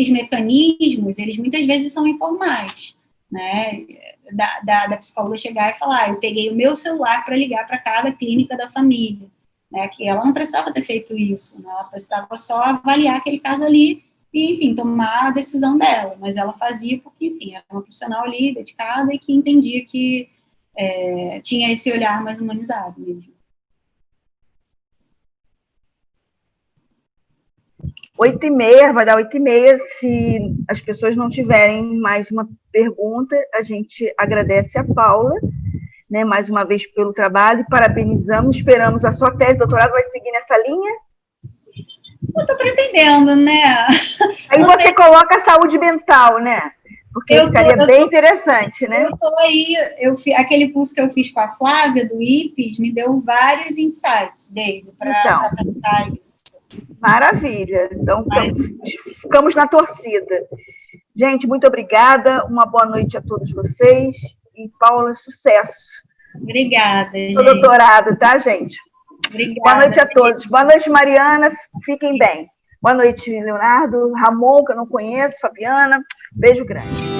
Speaker 2: mecanismos, eles muitas vezes são informais, né? Da psicóloga chegar e falar, eu peguei o meu celular para ligar para cada clínica da família, né? Que ela não precisava ter feito isso, né? Ela precisava só avaliar aquele caso ali e, enfim, tomar a decisão dela, mas ela fazia porque, enfim, era uma profissional ali, dedicada, e que entendia que tinha esse olhar mais humanizado mesmo.
Speaker 1: 8h30, vai dar 8h30, se as pessoas não tiverem mais uma pergunta, a gente agradece a Paula, né, mais uma vez pelo trabalho, parabenizamos, esperamos a sua tese de doutorado, vai seguir nessa linha?
Speaker 2: Eu estou pretendendo, né?
Speaker 1: Aí você coloca a saúde mental, né? Porque ficaria bem interessante, né?
Speaker 2: Eu estou aí, aquele curso que eu fiz com a Flávia, do IPES, me deu vários insights, Deise, para pensar isso.
Speaker 1: Maravilha. Então, ficamos na torcida. Gente, muito obrigada. Uma boa noite a todos vocês. E, Paula, sucesso.
Speaker 2: Obrigada, gente.
Speaker 1: No doutorado, tá, gente?
Speaker 2: Obrigada.
Speaker 1: Boa noite a todos. Boa noite, Mariana. Fiquem bem. Boa noite, Leonardo. Ramon, que eu não conheço. Fabiana. Beijo grande.